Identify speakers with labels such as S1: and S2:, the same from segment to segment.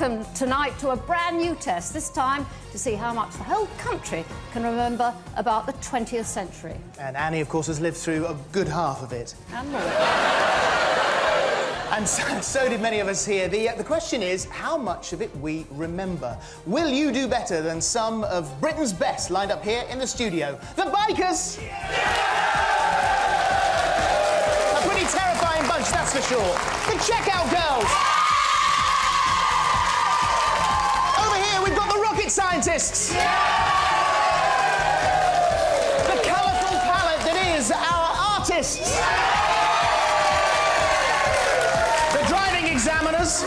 S1: welcome tonight to a brand new test, this time to see how much the whole country can remember about the 20th century.
S2: And Annie, of course, has lived through a good half of it.
S1: And more.
S2: And so did many of us here. The question is, how much of it we remember? Will you do better than some of Britain's best lined up here in the studio? The Bikers! A pretty terrifying bunch, that's for sure. The Checkout Girls! Over here, we've got the Rocket Scientists! The colourful palette that is our artists! Examiners.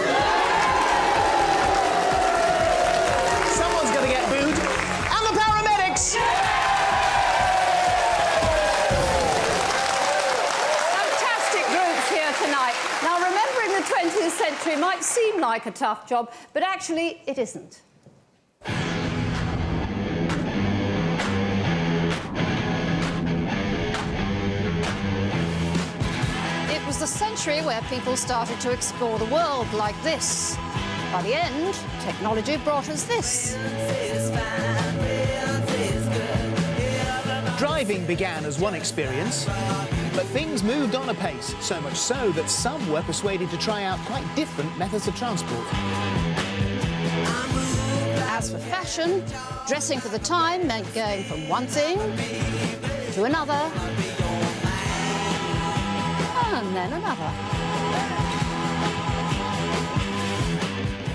S2: Someone's going to get booed. And the paramedics.
S1: Fantastic groups here tonight. Now, remembering the 20th century might seem like a tough job, but actually it isn't. It was the century where people started to explore the world like this. By the end, technology brought us this.
S2: Driving began as one experience, but things moved on apace, so much so that some were persuaded to try out quite different methods of transport.
S1: As for fashion, dressing for the time meant going from one thing to another, and then another.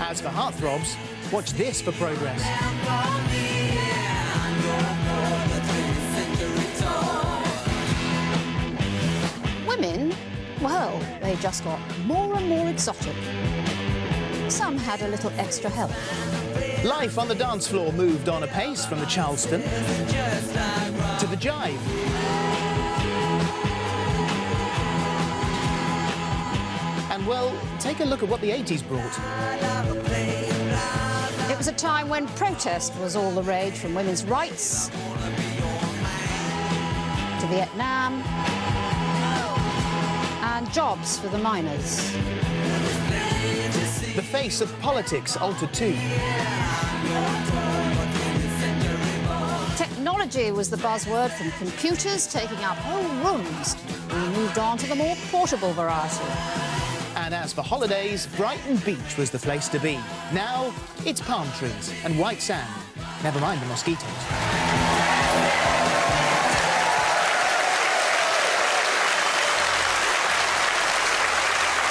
S2: As for heartthrobs, watch this for progress.
S1: Women, well, they just got more and more exotic. Some had a little extra help.
S2: Life on the dance floor moved on apace from the Charleston to the jive. And, well, take a look at what the 80s brought.
S1: It was a time when protest was all the rage, from women's rights to Vietnam and jobs for the miners.
S2: The face of politics altered too.
S1: Technology was the buzzword, from computers taking up whole rooms. We moved on to the more portable variety.
S2: And as for holidays, Brighton Beach was the place to be. Now, it's palm trees and white sand. Never mind the mosquitoes.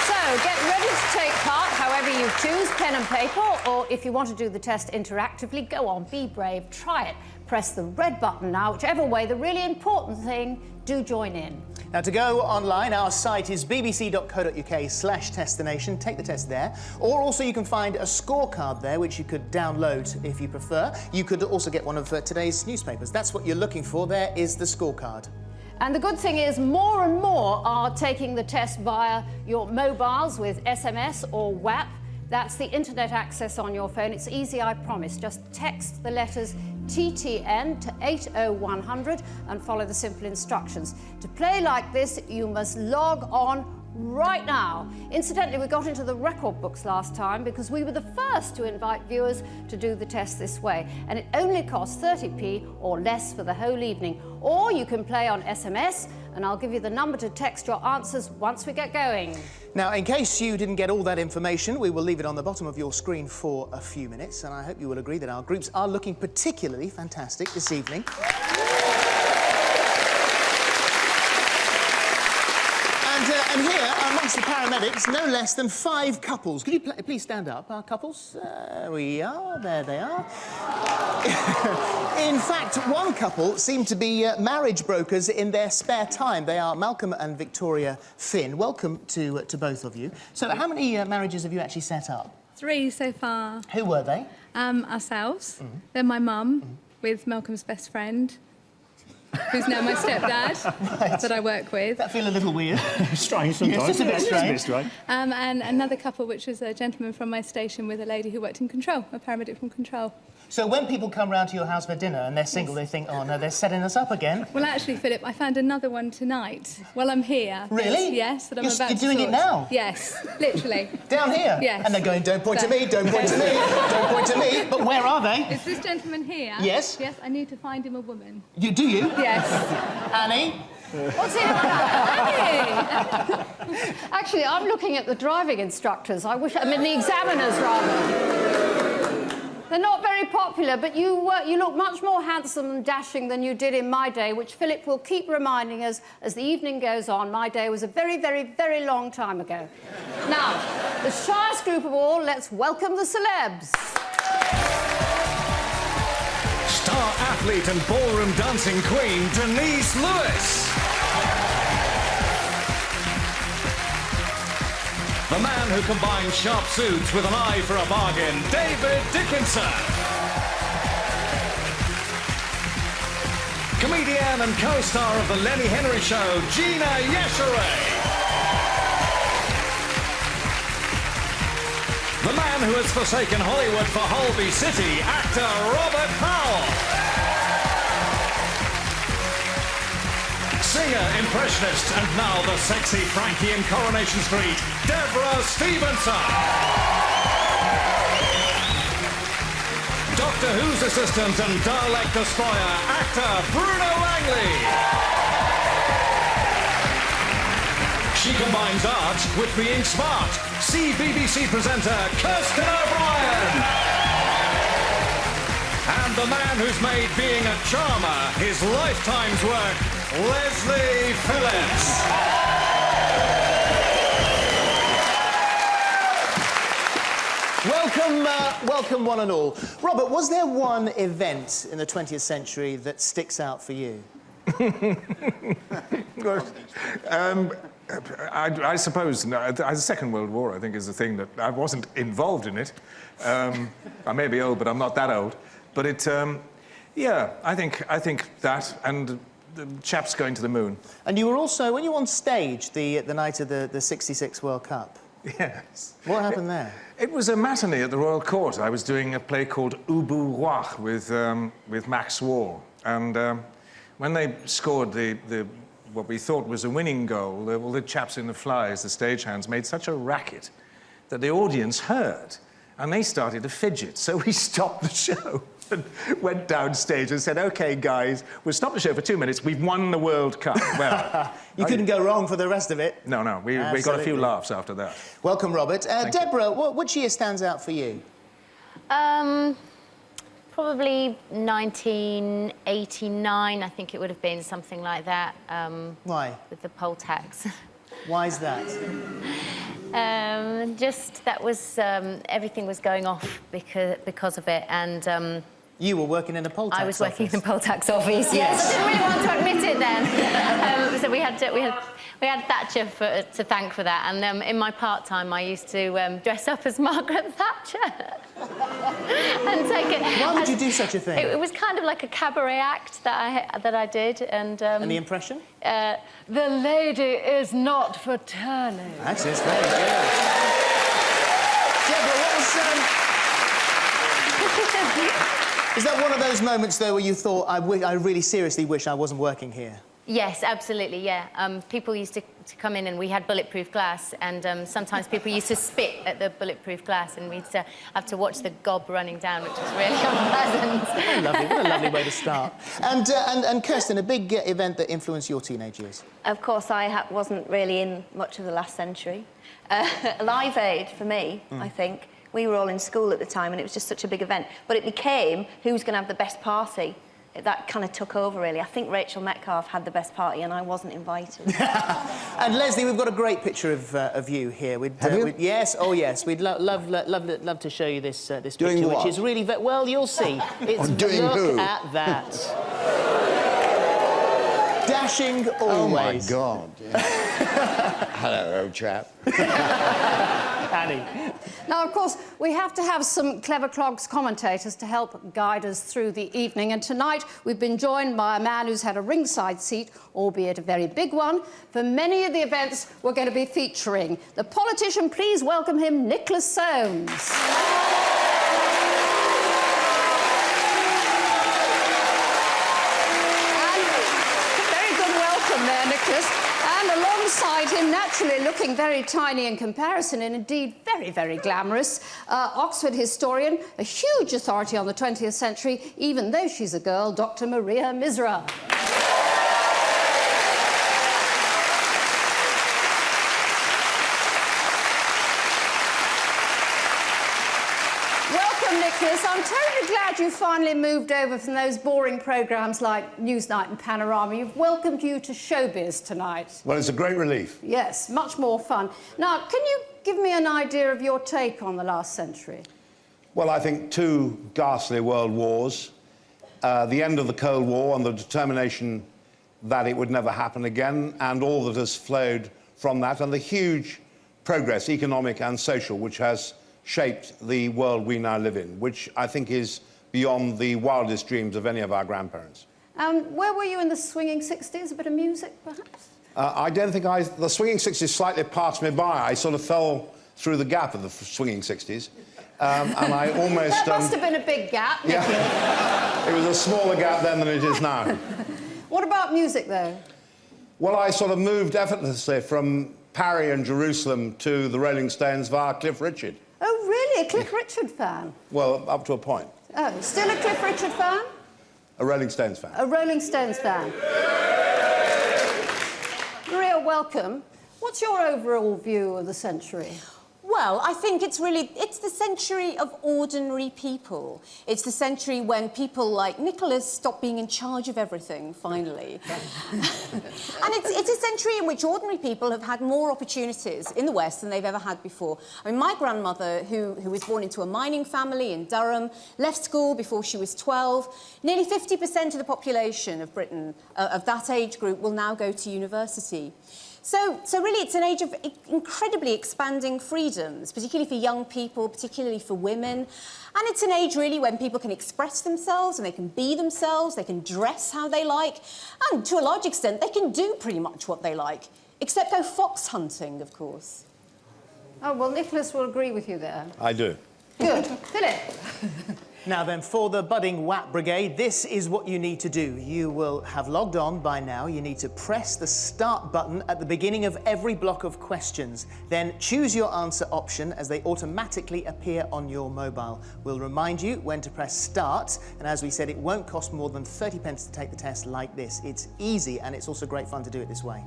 S1: So, get ready to take part however you choose, pen and paper, or if you want to do the test interactively, go on, be brave, try it. Press the red button now, whichever way. The really important thing, do join in.
S2: Now, to go online, our site is bbc.co.uk/Testination. Take the test there. Or also you can find a scorecard there, which you could download if you prefer. You could also get one of today's newspapers. That's what you're looking for. There is the scorecard.
S1: And the good thing is, more and more are taking the test via your mobiles with SMS or WAP. That's the internet access on your phone. It's easy, I promise. Just text the letters TTN to 80100 and follow the simple instructions. To play like this, you must log on right now. Incidentally, we got into the record books last time because we were the first to invite viewers to do the test this way, and it only costs 30p or less for the whole evening. Or you can play on SMS, and I'll give you the number to text your answers once we get going.
S2: Now, in case you didn't get all that information, we will leave it on the bottom of your screen for a few minutes, and I hope you will agree that our groups are looking particularly fantastic this evening. And here, amongst the paramedics, no less than 5 couples. Could you please stand up, our couples? There we are, there they are. In fact, one couple seem to be marriage brokers in their spare time. They are Malcolm and Victoria Finn. Welcome to both of you. So how many marriages have you actually set up?
S3: 3 so far.
S2: Who were they?
S3: Ourselves, then my mum, with Malcolm's best friend, who's now my stepdad, that I work with.
S2: That feel a little weird.
S4: Strange sometimes.
S2: Yes, just a bit strange.
S3: And another couple, which was a gentleman from my station with a lady who worked in control, a paramedic from control.
S2: So when people come round to your house for dinner and they're single, they think, oh no, they're setting us up again.
S3: Well, actually, Philip, I found another one tonight. Well, I'm here.
S2: Really?
S3: Yes, that I'm about to
S2: You're doing it now?
S3: Yes, literally.
S2: Down here?
S3: Yes.
S2: And they're going, don't point to me, don't point to me, don't point to me. But where are they?
S3: Is this gentleman here?
S2: Yes.
S3: Yes, I need to find him a woman.
S2: Do you?
S3: Yes.
S2: Annie?
S1: What's he on about? Actually, I'm looking at the driving instructors. I mean, the examiners, rather. They're not very popular, but you look much more handsome and dashing than you did in my day, which Philip will keep reminding us as the evening goes on. My day was a very, very, very long time ago. Now, the shyest group of all, let's welcome the celebs.
S4: Star athlete and ballroom dancing queen, Denise Lewis. The man who combines sharp suits with an eye for a bargain, David Dickinson. Comedian and co-star of The Lenny Henry Show, Gina Yeshere. The man who has forsaken Hollywood for Holby City, actor Robert Powell. Singer, impressionist, and now the sexy Frankie in Coronation Street, Deborah Stevenson. Doctor Who's assistant and Dalek destroyer, actor Bruno Langley. She combines art with being smart. See BBC presenter Kirsten O'Brien. And the man who's made being a charmer his lifetime's work, Leslie Phillips.
S2: Welcome one and all. Robert, was there one event in the 20th century that sticks out for you?
S5: I suppose the Second World War, I think, is the thing that I wasn't involved in it. I may be old, but I'm not that old. But it, yeah, I think that and the chaps going to the moon.
S2: And you were also, when you were on stage the night of the 66 World Cup.
S5: Yes.
S2: What happened there?
S5: It was a matinee at the Royal Court. I was doing a play called Ubu Roi with Max Wall. And when they scored what we thought was a winning goal, all the chaps in the flies, the stagehands, made such a racket that the audience heard. And they started to fidget. So we stopped the show and went downstage and said, OK, guys, we'll stop the show for 2 minutes. We've won the World Cup. Well,
S2: you couldn't go wrong for the rest of it.
S5: No, we got a few laughs after that.
S2: Welcome, Robert. Deborah, which year stands out for you?
S6: Probably 1989, I think it would have been something like that.
S2: Why?
S6: With the poll tax.
S2: Why is that?
S6: Just that was everything was going off because of it, and
S2: you were working in a poll tax office.
S6: I was working in a poll tax office. Yes, I didn't really want to admit it then. So we had Thatcher to thank for that, and in my part-time I used to dress up as Margaret Thatcher and take it.
S2: Why would you do such a thing?
S6: It was kind of like a cabaret act that I did, and
S2: the impression?
S6: The lady is not for turning.
S2: Actually, it's very good. Deborah, what was... Is that one of those moments, though, where you thought, I really seriously wish I wasn't working here?
S6: Yes, absolutely, yeah. People used to come in and we had bulletproof glass, and sometimes people used to spit at the bulletproof glass, and we'd have to watch the gob running down, which was really unpleasant.
S2: Very lovely. What a lovely way to start. And Kirsten, a big event that influenced your teenage years?
S7: Of course, I wasn't really in much of the last century. Live Aid, for me, I think. We were all in school at the time, and it was just such a big event. But it became who's going to have the best party. That kind of took over, really. I think Rachel Metcalfe had the best party, and I wasn't invited.
S2: And Leslie, we've got a great picture of you here. Yes, oh yes. We'd love to show you this picture, which is really well. You'll see. It's look at that. Dashing always.
S8: Oh my God! Yeah. Hello, old chap.
S2: Annie.
S1: Now, of course, we have to have some Clever Clogs commentators to help guide us through the evening. And tonight, we've been joined by a man who's had a ringside seat, albeit a very big one, for many of the events we're going to be featuring. The politician, please welcome him, Nicholas Soames. alongside him, naturally looking very tiny in comparison and indeed very, very glamorous, Oxford historian, a huge authority on the 20th century, even though she's a girl, Dr. Maria Misra. Welcome, Nicholas. I'm terribly glad you finally moved over from those boring programmes like Newsnight and Panorama. You've welcomed you to showbiz tonight.
S8: Well, it's a great relief.
S1: Yes, much more fun. Now, can you give me an idea of your take on the last century?
S8: Well, I think 2 ghastly world wars, the end of the Cold War and the determination that it would never happen again, and all that has flowed from that, and the huge progress, economic and social, which has shaped the world we now live in, which I think is beyond the wildest dreams of any of our grandparents.
S1: Where were you in the swinging 60s? A bit of music, perhaps?
S8: I don't think the swinging 60s slightly passed me by. I sort of fell through the gap of the swinging 60s. And I almost...
S1: That must have been a big gap, Nicky.
S8: Yeah. It was a smaller gap then than it is now.
S1: What about music, though?
S8: Well, I sort of moved effortlessly from Paris and Jerusalem to the Rolling Stones via Cliff Richard.
S1: Oh, really? A Cliff Richard fan?
S8: Well, up to a point.
S1: Oh, still a Cliff Richard fan?
S8: A Rolling Stones fan.
S1: A Rolling Stones fan. Maria, welcome. What's your overall view of the century?
S9: Well, I think it's the century of ordinary people. It's the century when people like Nicholas stop being in charge of everything, finally. And it's a century in which ordinary people have had more opportunities in the West than they've ever had before. I mean, my grandmother, who was born into a mining family in Durham, left school before she was 12. Nearly 50% of the population of Britain, of that age group, will now go to university. So really, it's an age of incredibly expanding freedoms, particularly for young people, particularly for women. And it's an age, really, when people can express themselves and they can be themselves, they can dress how they like, and to a large extent, they can do pretty much what they like, except go fox hunting, of course.
S1: Oh, well, Nicholas will agree with you there.
S8: I do.
S1: Good. Philip?
S2: Now then, for the budding WAP brigade, this is what you need to do. You will have logged on by now. You need to press the start button at the beginning of every block of questions. Then choose your answer option as they automatically appear on your mobile. We'll remind you when to press start. And as we said, it won't cost more than 30 pence to take the test like this. It's easy and it's also great fun to do it this way.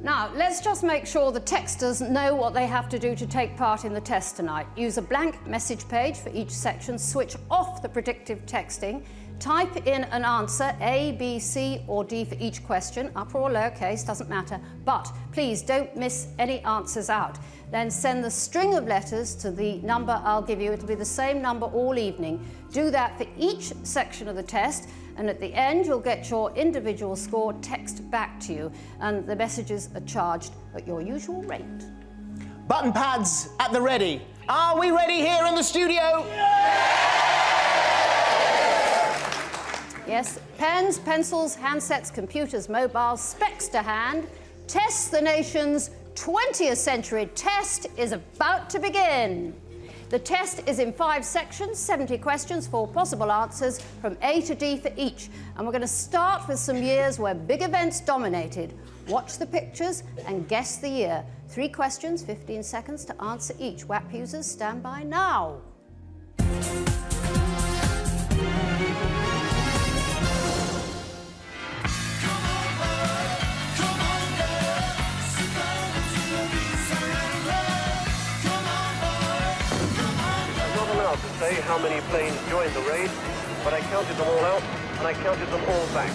S1: Now, let's just make sure the texters know what they have to do to take part in the test tonight. Use a blank message page for each section, switch off the predictive texting, type in an answer, A, B, C or D for each question, upper or lowercase, doesn't matter, but please don't miss any answers out. Then send the string of letters to the number I'll give you. It'll be the same number all evening. Do that for each section of the test. And at the end, you'll get your individual score text back to you, and the messages are charged at your usual rate.
S2: Button pads at the ready. Are we ready here in the studio?
S1: Yes, pens, pencils, handsets, computers, mobiles, specs to hand. Test the Nation's 20th century test is about to begin. The test is in 5 sections, 70 questions, 4 possible answers from A to D for each. And we're going to start with some years where big events dominated. Watch the pictures and guess the year. 3 questions, 15 seconds to answer each. WAP users, stand by now.
S10: To say how many planes joined the raid, but I counted them all out and I counted them all back.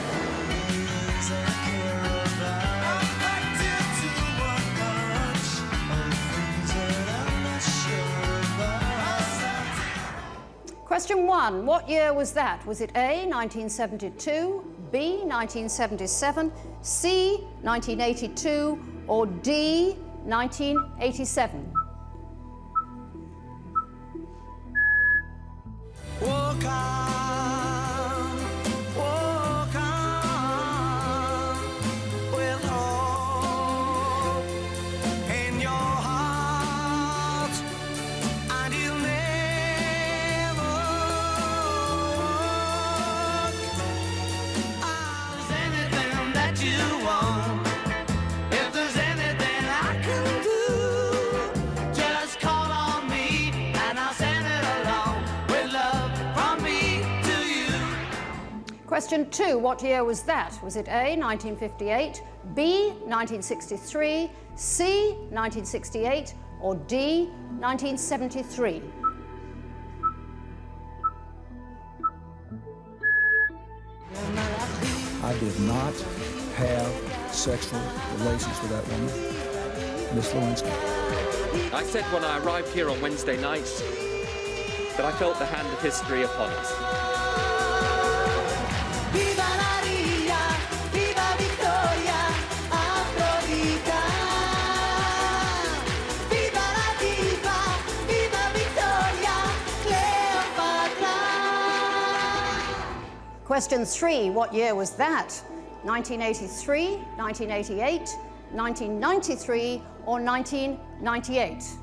S1: Question 1. What year was that? Was it A, 1972, B, 1977, C, 1982, or D, 1987?
S11: Walk on, with hope in your heart, and you'll never walk. If there's anything that you want, if there's anything
S1: Question 2, what year was that? Was it A, 1958, B, 1963, C, 1968, or D, 1973?
S12: I did not have sexual relations with that woman, Miss Lewinsky.
S13: I said when I arrived here on Wednesday night that I felt the hand of history upon us.
S11: Viva Maria, viva Victoria, Afrodita. Viva la diva, viva Victoria, Cleopatra.
S1: Question 3, what year was that? 1983, 1988, 1993, or 1998?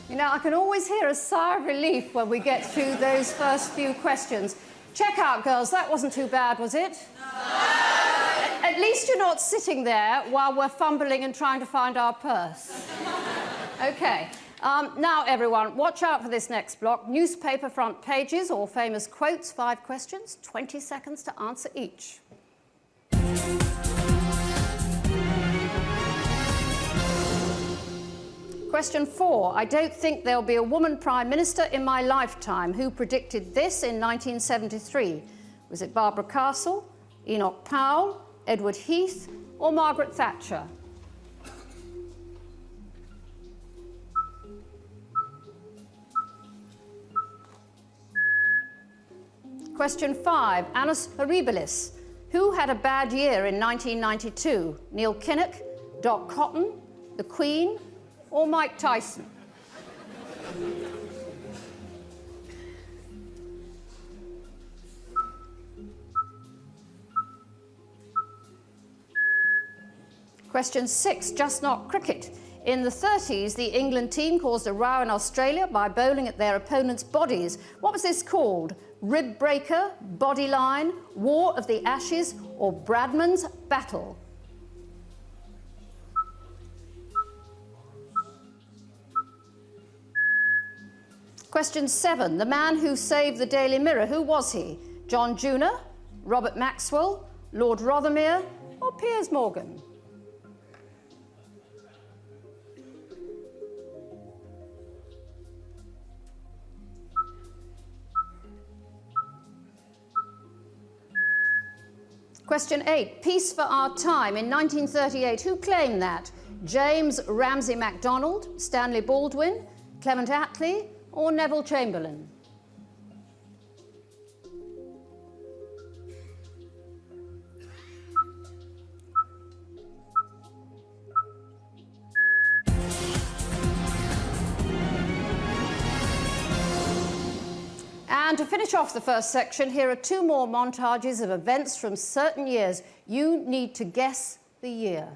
S1: You know, I can always hear a sigh of relief when we get through those first few questions. Check out, girls, that wasn't too bad, was it? No. At least you're not sitting there while we're fumbling and trying to find our purse. OK. Now, everyone, watch out for this next block. Newspaper front pages or famous quotes, 5 questions, 20 seconds to answer each. Question 4. I don't think there'll be a woman Prime Minister in my lifetime. Who predicted this in 1973? Was it Barbara Castle, Enoch Powell, Edward Heath, or Margaret Thatcher? Question 5. Annus Horribilis. Who had a bad year in 1992? Neil Kinnock, Doc Cotton, the Queen, or Mike Tyson? Question 6, just not cricket. In the 30s, the England team caused a row in Australia by bowling at their opponents' bodies. What was this called? Rib breaker, body line, War of the Ashes, or Bradman's Battle? Question 7, the man who saved the Daily Mirror, who was he? John Junor, Robert Maxwell, Lord Rothermere, or Piers Morgan? Question 8, Peace for Our Time in 1938. Who claimed that? James Ramsay MacDonald, Stanley Baldwin, Clement Attlee, or Neville Chamberlain? And to finish off the first section, here are 2 more montages of events from certain years. You need to guess the year.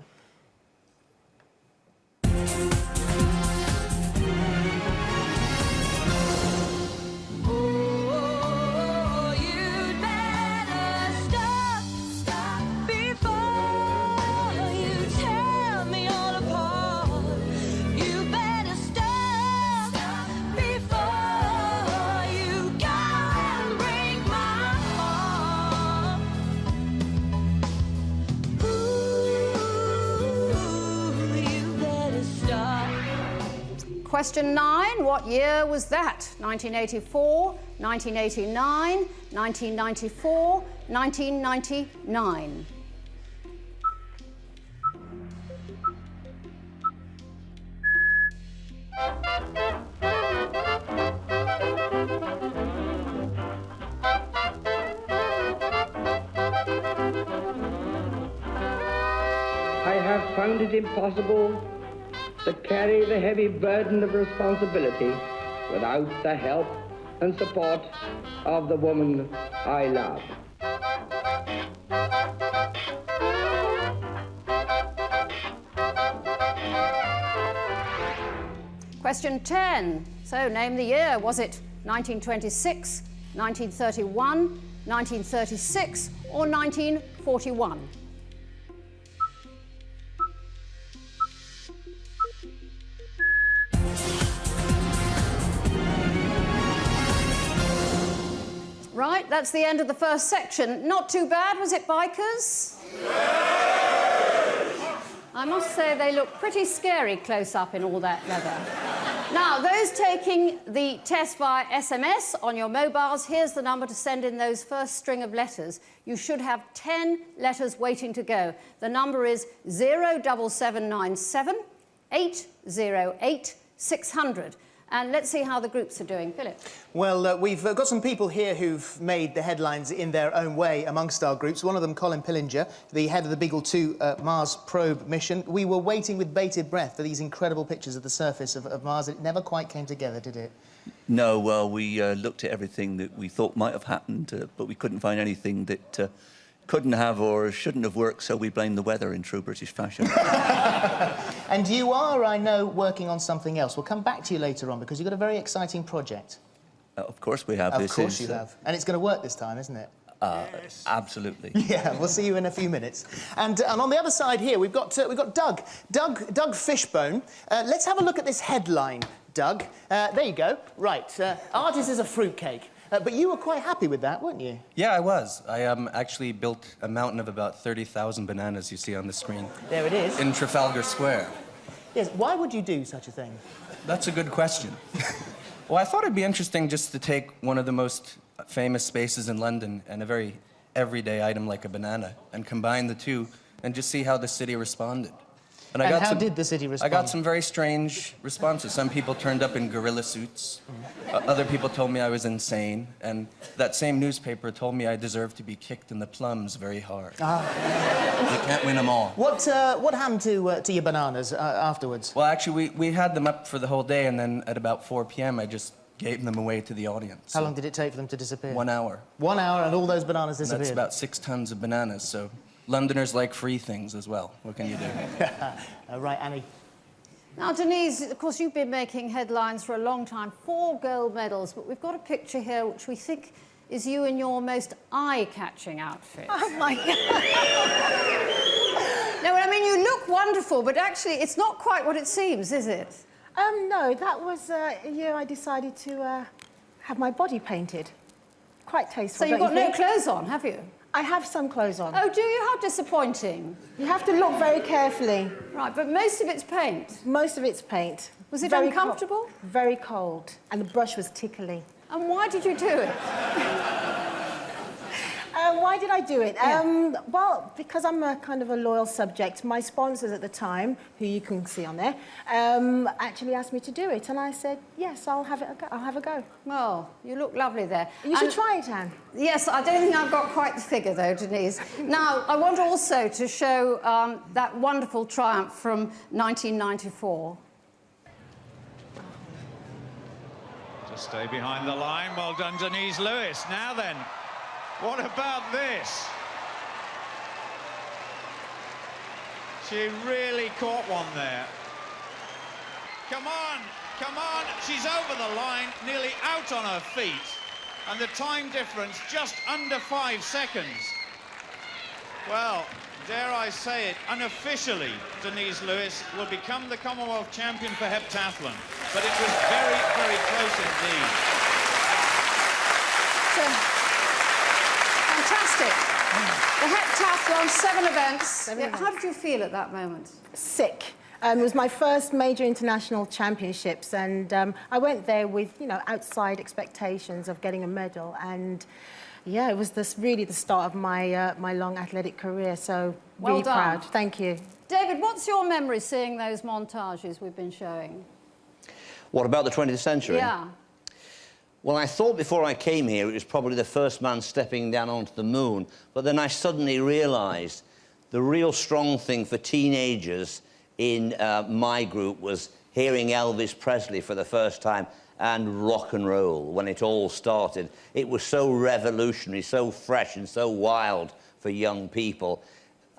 S1: Question 9, what year was that? 1984, 1989, 1994, 1999.
S14: I have found it impossible to carry the heavy burden of responsibility without the help and support of the woman I love.
S1: Question 10. So name the year. Was it 1926, 1931, 1936, or 1941? right, that's the end of the first section. Not too bad, was it, bikers? I must say they look pretty scary close up in all that leather. Now, those taking the test via SMS on your mobiles, here's the number to send in those first string of letters. You should have 10 letters waiting to go. The number is 07797 808 600. And let's see how the groups are doing. Philip.
S2: Well, we've got some people here who've made the headlines in their own way amongst our groups. One of them, Colin Pillinger, the head of the Beagle 2 Mars probe mission. We were waiting with bated breath for these incredible pictures of the surface of Mars. It never quite came together, did it?
S15: No, well, we looked at everything that we thought might have happened, but we couldn't find anything that couldn't have or shouldn't have worked, so we blamed the weather in true British fashion.
S2: And you are, I know, working on something else. We'll come back to you later on because you've got a very exciting project.
S15: Of course we have.
S2: Of course you have. And it's going to work this time, isn't it?
S15: Yes. Absolutely.
S2: Yeah, we'll see you in a few minutes. And on the other side here, we've got Doug Fishbone. Let's have a look at this headline, Doug. There you go. Right. Artist is a fruitcake. But you were quite happy with that, weren't you?
S16: Yeah, I was. I actually built a mountain of about 30,000 bananas you see on the screen.
S2: There it is.
S16: In Trafalgar Square.
S2: Yes, why would you do such a thing?
S16: That's a good question. Well, I thought it'd be interesting just to take one of the most famous spaces in London and a very everyday item like a banana and combine the two and just see how the city responded.
S2: And how did the city respond?
S16: I got some very strange responses. Some people turned up in gorilla suits. Other people told me I was insane. And that same newspaper told me I deserved to be kicked in the plums very hard. You can't win them all.
S2: What happened to your bananas afterwards?
S16: Well, actually, we had them up for the whole day, and then at about 4 p.m., I just gave them away to the audience.
S2: How long did it take for them to disappear?
S16: 1 hour.
S2: 1 hour and all those bananas disappeared?
S16: That's about 6 tons of bananas, so Londoners like free things as well. What can you do?
S2: Right, Annie.
S1: Now, Denise, of course, you've been making headlines for a long time. 4 gold medals, but we've got a picture here which we think is you in your most eye-catching outfit.
S17: Oh, my God.
S1: No, I mean, you look wonderful, but actually, it's not quite what it seems, is it?
S17: No, that was a year I decided to have my body painted. Quite tasteful,
S1: So you've got no clothes on, have you?
S17: I have some clothes on.
S1: Oh, do you? How disappointing.
S17: You have to look very carefully.
S1: Right, but most of it's paint.
S17: Most of it's paint.
S1: Was it
S17: Very
S1: uncomfortable?
S17: Very cold. And the brush was tickly.
S1: And why did you do it?
S17: Why did I do it? Well, because I'm a kind of a loyal subject. My sponsors at the time, who you can see on there, actually asked me to do it, and I said, yes, I'll have a go.
S1: Well, you look lovely there.
S17: You should try it, Anne.
S1: Yes, I don't think I've got quite the figure, though, Denise. Now, I want also to show that wonderful triumph from 1994.
S4: Just stay behind the line. Well done, Denise Lewis. Now then, what about this? She really caught one there. Come on, come on. She's over the line, nearly out on her feet. And the time difference just under 5 seconds. Well, dare I say it, unofficially, Denise Lewis will become the Commonwealth champion for heptathlon. But it was very, very close indeed.
S1: Fantastic. The heptathlon, 7 events. How did you feel at that moment?
S17: Sick. It was my first major international championships, and I went there with, you know, outside expectations of getting a medal, and yeah, it was really the start of my my long athletic career. So really proud. Thank you,
S1: David. What's your memory seeing those montages we've been showing?
S18: What about the 20th century?
S1: Yeah.
S18: Well, I thought before I came here it was probably the first man stepping down onto the moon, but then I suddenly realised the real strong thing for teenagers in my group was hearing Elvis Presley for the first time and rock and roll when it all started. It was so revolutionary, so fresh and so wild for young people.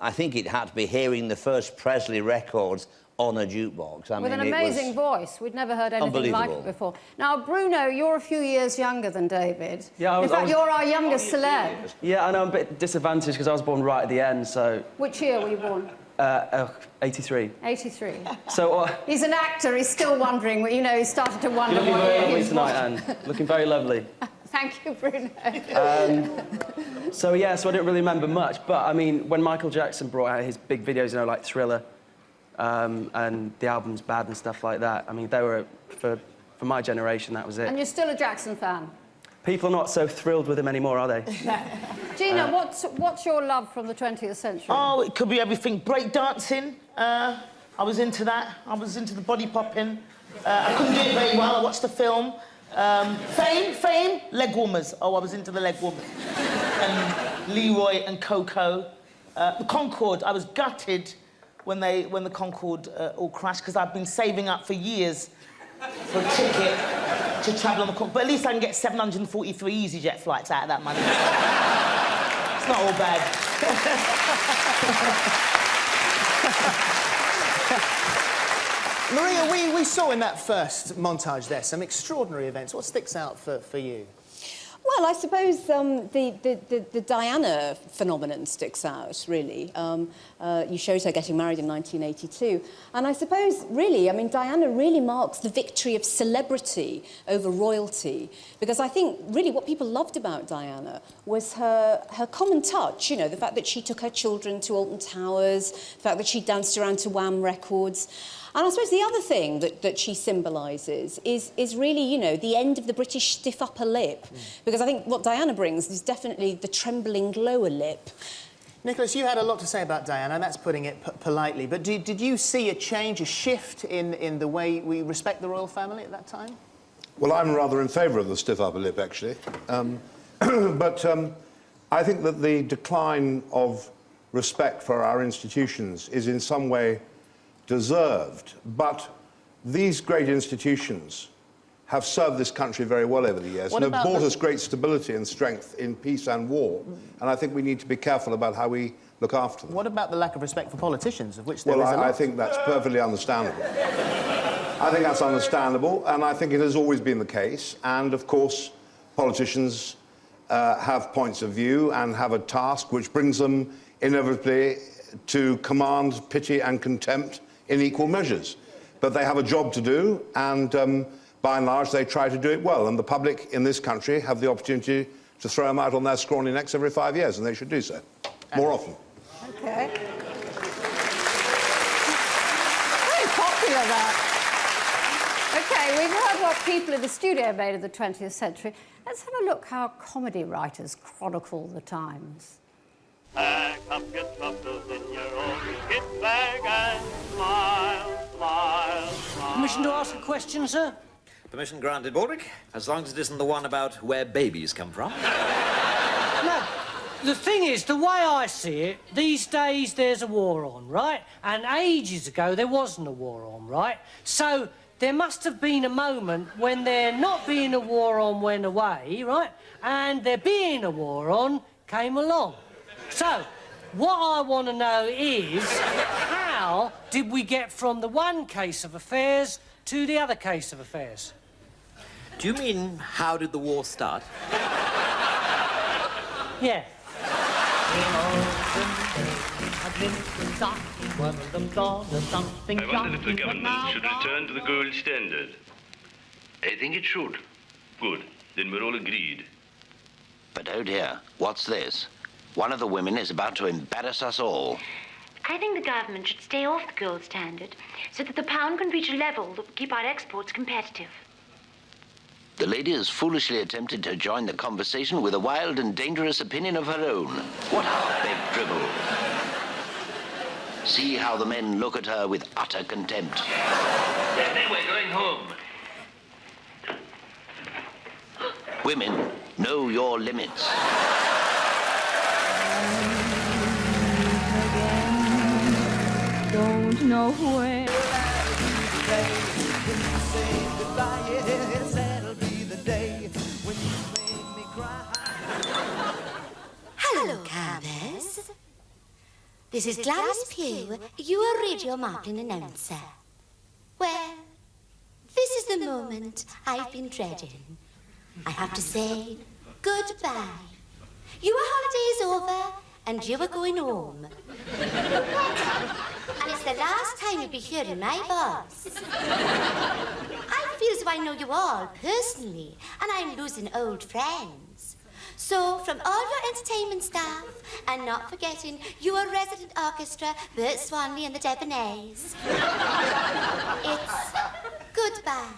S18: I think it had to be hearing the first Presley records on a jukebox.
S1: With an amazing voice. We'd never heard anything like it before. Now, Bruno, you're a few years younger than David.
S19: Yeah,
S1: in fact, you're our youngest celeb.
S19: Yeah, I know I'm a bit disadvantaged because I was born right at the end, so...
S1: Which year were you born?
S19: 83.
S1: 83.
S19: So...
S1: He's an actor, he's still wondering, you know, he started to wonder
S19: You're looking
S1: what
S19: very
S1: year
S19: lovely
S1: he was
S19: tonight,
S1: born.
S19: Anne. Looking very lovely.
S1: Thank you, Bruno.
S19: So I don't really remember much. But I mean, when Michael Jackson brought out his big videos, you know, like Thriller, and the album's Bad and stuff like that. I mean, they were for my generation. That was it.
S1: And you're still a Jackson fan?
S19: People are not so thrilled with him anymore, are they?
S1: Gina, what's your love from the 20th century?
S20: Oh, it could be everything. Break dancing. I was into that. I was into the body popping. I couldn't do it very well. I watched the film. Fame, leg warmers. Oh, I was into the leg warmers. And Leroy and Coco. The Concorde, I was gutted when the Concorde all crashed, because I've been saving up for years for a ticket to travel on the Concorde. But at least I can get 743 EasyJet flights out of that money. It's not all bad.
S2: Maria, we saw in that first montage there some extraordinary events. What sticks out for you?
S9: Well, I suppose the Diana phenomenon sticks out, really. You showed her getting married in 1982. And I suppose, really, I mean, Diana really marks the victory of celebrity over royalty. Because I think, really, what people loved about Diana was her common touch, you know, the fact that she took her children to Alton Towers, the fact that she danced around to Wham records. And I suppose the other thing that she symbolises is really, you know, the end of the British stiff upper lip. Because I think what Diana brings is definitely the trembling lower lip.
S2: Nicholas, you had a lot to say about Diana, and that's putting it politely. But did you see a change, a shift in the way we respect the royal family at that time?
S8: Well, I'm rather in favour of the stiff upper lip, actually. But I think that the decline of respect for our institutions is in some way deserved, but these great institutions have served this country very well over the years and have brought us great stability and strength in peace and war, and I think we need to be careful about how we look after them.
S2: What about the lack of respect for politicians, of which there is a lot?
S8: I think that's perfectly understandable. I think that's understandable, and I think it has always been the case, and of course politicians have points of view and have a task which brings them inevitably to command pity and contempt in equal measures. But they have a job to do, and by and large, they try to do it well. And the public in this country have the opportunity to throw them out on their scrawny necks every 5 years, and they should do so more often.
S1: OK. Very popular, that. OK, we've heard what people in the studio made of the 20th century. Let's have a look how comedy writers chronicle the times.
S11: Pack up your troubles in your own kit bag and smile, smile, smile.
S21: Permission to ask a question, sir?
S22: Permission granted, Baldrick, as long as it isn't the one about where babies come from.
S21: No, the thing is, the way I see it, these days there's a war on, right? And ages ago there wasn't a war on, right? So there must have been a moment when there not being a war on went away, right? And there being a war on came along. So, what I want to know is, how did we get from the one case of affairs to the other case of affairs?
S22: Do you mean, how did the war start?
S21: Yeah.
S23: I wonder if the government should return to the gold standard. I think it should. Good. Then we're all agreed.
S24: But oh dear, what's this? One of the women is about to embarrass us all.
S25: I think the government should stay off the gold standard so that the pound can reach a level that will keep our exports competitive.
S24: The lady has foolishly attempted to join the conversation with a wild and dangerous opinion of her own. What half-baked dribble. See how the men look at her with utter contempt.
S23: Then we're going home.
S24: Women, know your limits.
S11: Don't know where.
S26: Hello, Carvers. This is Gladys Pugh, your Radio Martin announcer. Well, this is the moment I've been dreading. I have to say goodbye. Your holiday is over, and you are going home. And it's the last time you'll be hearing my voice. I feel as though I know you all personally, and I'm losing old friends. So, from all your entertainment staff, and not forgetting your resident orchestra, Bert Swanley and the Debonaise, it's goodbye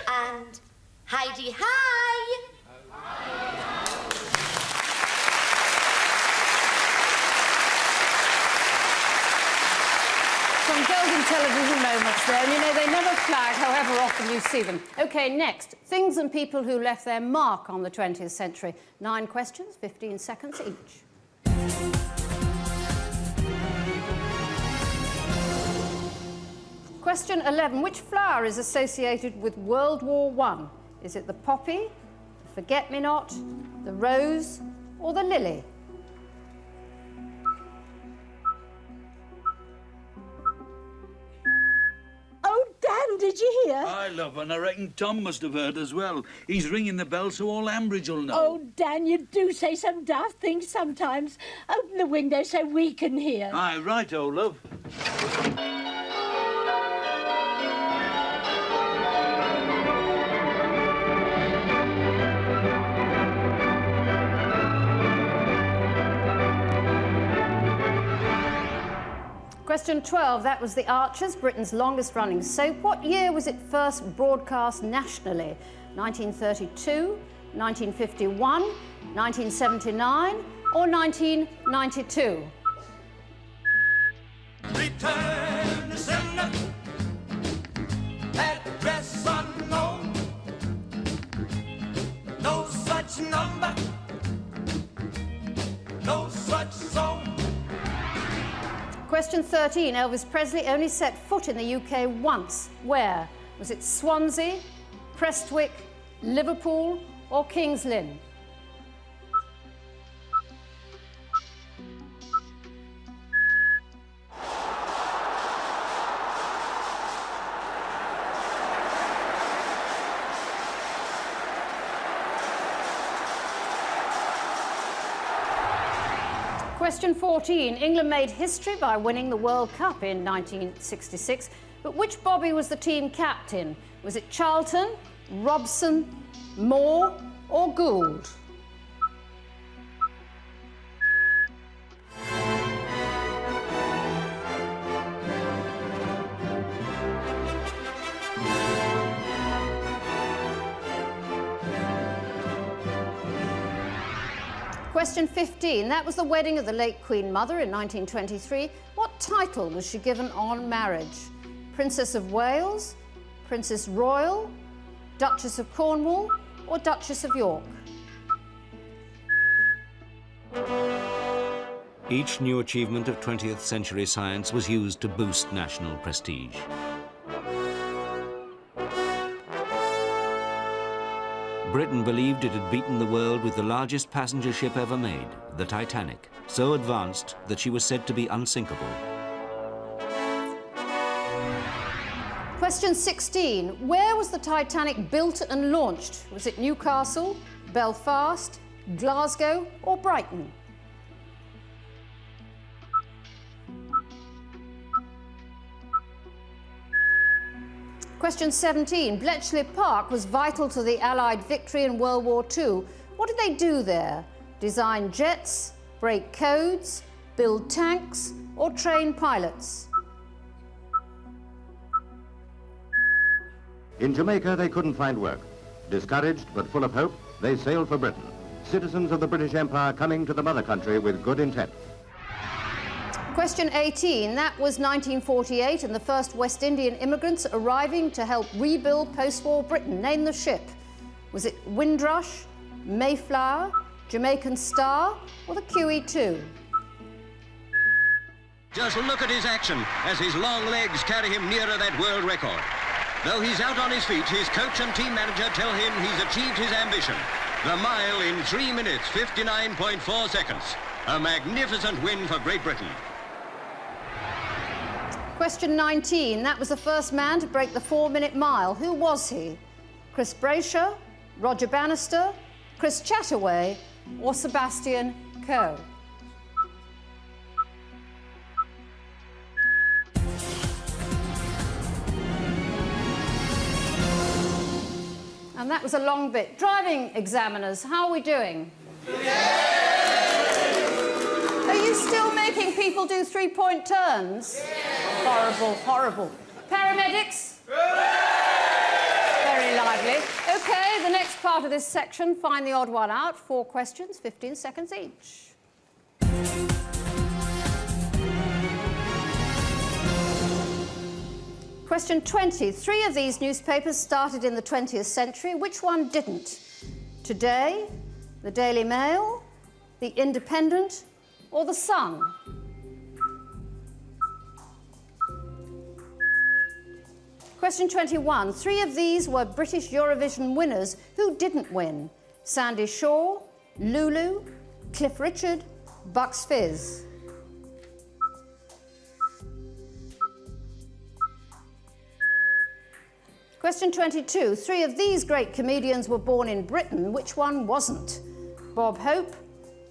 S26: and Heidi hi!
S1: Some golden television moments there, and you know, they never flag however often you see them. OK, next, things and people who left their mark on the 20th century. 9 questions, 15 seconds each. Question 11. Which flower is associated with World War I? Is it the poppy, the forget-me-not, the rose, or the lily?
S3: Oh, Dan, did you hear?
S5: I love, and I reckon Tom must have heard as well. He's ringing the bell so all Ambridge will know.
S3: Oh, Dan, you do say some daft things sometimes. Open the window so we can hear.
S5: Aye, right, old love.
S1: Question 12, that was The Archers, Britain's longest-running soap. What year was it first broadcast nationally? 1932, 1951, 1979, or 1992?
S6: Return to sender, address unknown, no such number, no such song.
S1: Question 13, Elvis Presley only set foot in the UK once. Where? Was it Swansea, Prestwick, Liverpool, or King's Lynn? Question 14. England made history by winning the World Cup in 1966, but which Bobby was the team captain? Was it Charlton, Robson, Moore, or Gould? Question 15. That was the wedding of the late Queen Mother in 1923. What title was she given on marriage? Princess of Wales, Princess Royal, Duchess of Cornwall, or Duchess of York?
S7: Each new achievement of 20th century science was used to boost national prestige. Britain believed it had beaten the world with the largest passenger ship ever made, the Titanic, so advanced that she was said to be unsinkable.
S1: Question 16. Where was the Titanic built and launched? Was it Newcastle, Belfast, Glasgow, or Brighton? Question 17. Bletchley Park was vital to the Allied victory in World War II. What did they do there? Design jets, break codes, build tanks, or train pilots?
S10: In Jamaica, they couldn't find work. Discouraged but full of hope, they sailed for Britain. Citizens of the British Empire coming to the mother country with good intent.
S1: Question 18. That was 1948 and the first West Indian immigrants arriving to help rebuild post-war Britain. Name the ship. Was it Windrush, Mayflower, Jamaican Star, or the QE2?
S12: Just look at his action as his long legs carry him nearer that world record. Though he's out on his feet, his coach and team manager tell him he's achieved his ambition. The mile in 3 minutes, 59.4 seconds. A magnificent win for Great Britain.
S1: Question 19. That was the first man to break the 4-minute mile. Who was he? Chris Brayshaw, Roger Bannister, Chris Chataway, or Sebastian Coe? And that was a long bit. Driving examiners, how are we doing? Are you still making people do three-point turns? Horrible, horrible. Paramedics? Very lively. OK, the next part of this section, find the odd one out. 4 questions, 15 seconds each. Question 20. 3 of these newspapers started in the 20th century. Which one didn't? Today, the Daily Mail, the Independent, or the Sun? Question 21. 3 of these were British Eurovision winners. Who didn't win? Sandy Shaw, Lulu, Cliff Richard, Bucks Fizz. Question 22. 3 of these great comedians were born in Britain. Which one wasn't? Bob Hope,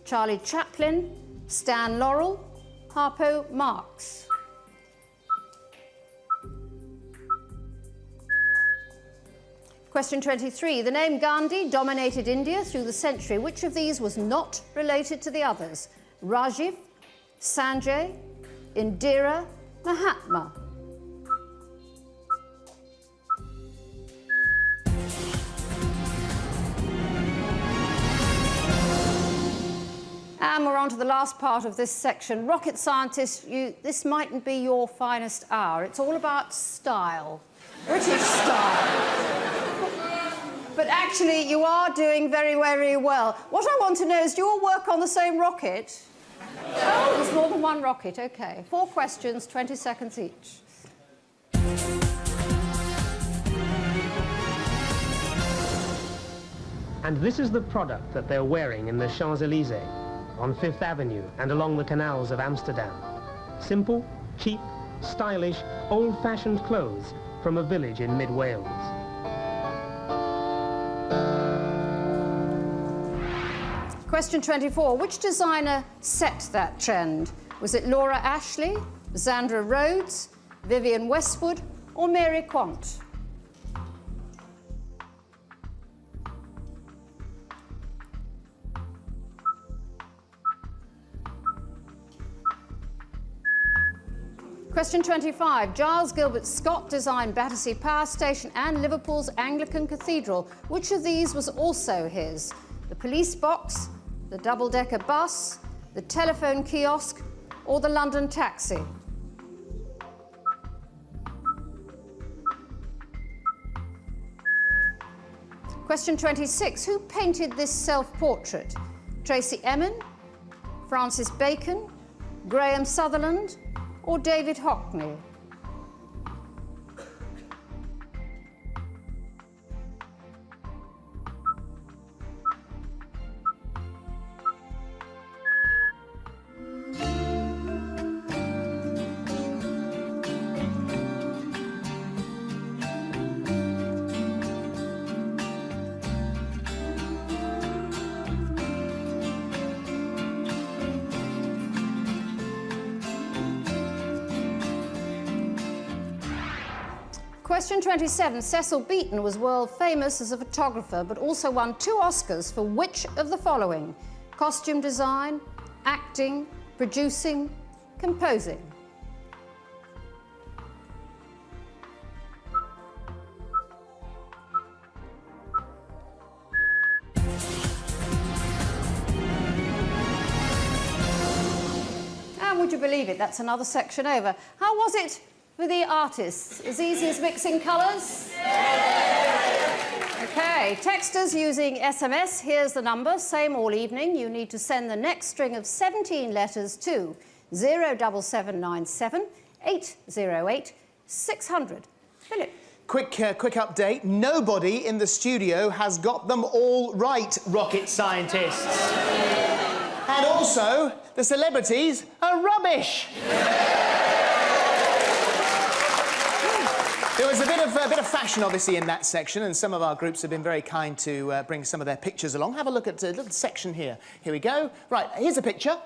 S1: Charlie Chaplin, Stan Laurel, Harpo Marx. Question 23. The name Gandhi dominated India through the century. Which of these was not related to the others? Rajiv, Sanjay, Indira, Mahatma. And we're on to the last part of this section. Rocket scientists, this mightn't be your finest hour. It's all about style, British style. But actually, you are doing very, very well. What I want to know is, do you all work on the same rocket? Oh, there's more than one rocket, OK. 4 questions, 20 seconds each.
S4: And this is the product that they're wearing in the Champs-Élysées, on Fifth Avenue and along the canals of Amsterdam. Simple, cheap, stylish, old-fashioned clothes from a village in mid-Wales.
S1: Question 24. Which designer set that trend? Was it Laura Ashley, Zandra Rhodes, Vivienne Westwood, or Mary Quant? Question 25. Giles Gilbert Scott designed Battersea Power Station and Liverpool's Anglican Cathedral. Which of these was also his? The police box, the double-decker bus, the telephone kiosk, or the London taxi? Question 26. Who painted this self-portrait? Tracy Emin, Francis Bacon, Graham Sutherland, or David Hockney? Question 27. Cecil Beaton was world famous as a photographer, but also won 2 Oscars for which of the following? Costume design, acting, producing, composing. And would you believe it, that's another section over. How was it for the artists? As easy as mixing colours? OK, texters using SMS, here's the number, same all evening. You need to send the next string of 17 letters to 07797 808 600. Philip.
S2: Quick update. Nobody in the studio has got them all right, rocket scientists. And also, the celebrities are rubbish. There was a bit of fashion, obviously, in that section, and some of our groups have been very kind to bring some of their pictures along. Have a look at a little section here. Here we go. Right, here's a picture.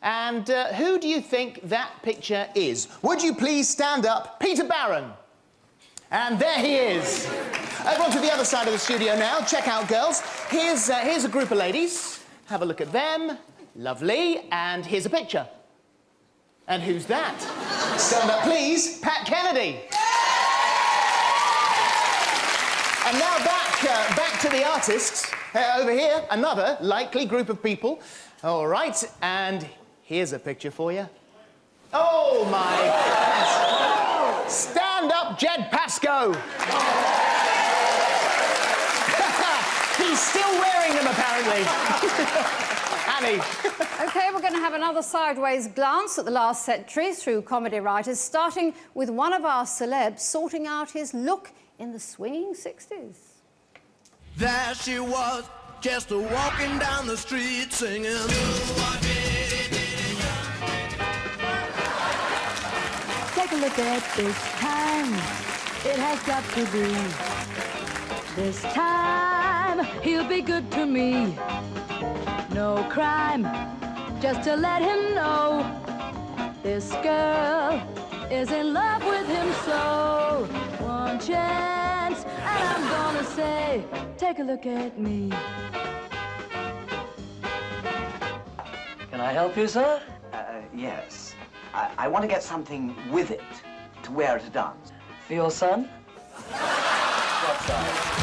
S2: And who do you think that picture is? Would you please stand up? Peter Barron. And there he is. Over onto the other side of the studio now. Check out, girls. Here's a group of ladies. Have a look at them. Lovely. And here's a picture. And who's that? Stand up, please. Pat Kennedy. And now back to the artists. Over here, another likely group of people. All right, and here's a picture for you. Oh, my goodness. Stand up, Jed Pascoe. He's still wearing them, apparently. Annie.
S1: OK, we're going to have another sideways glance at the last century through comedy writers, starting with one of our celebs sorting out his look in the swinging 60s.
S6: There she was, just walking down the street singing.
S3: Take a look at this time. It has got to be. This time, he'll be good to me. No crime, just to let him know. This girl is in love with him so. One chance, and I'm gonna say, take a look at me.
S13: Can I help you, sir? Yes. I want to get something with it to wear at a dance.
S21: For your son?
S13: What size?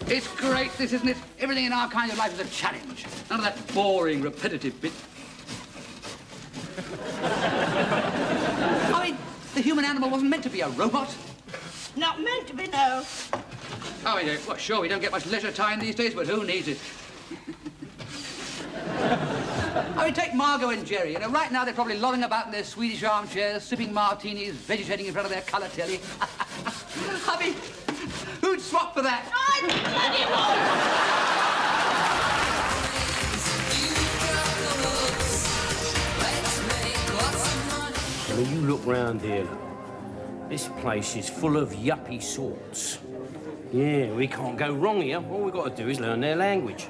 S14: It's great, this, isn't it? Everything in our kind of life is a challenge. None of that boring, repetitive bit. I mean, the human animal wasn't meant to be a robot.
S3: Not meant to be, no.
S14: Oh, well, sure, we don't get much leisure time these days, but who needs it? I mean, take Margot and Jerry. You know, right now they're probably lolling about in their Swedish armchairs, sipping martinis, vegetating in front of their colour telly. I mean, who'd swap for that?
S15: When you look round here, this place is full of yuppie sorts. Yeah, we can't go wrong here. All we've got to do is learn their language.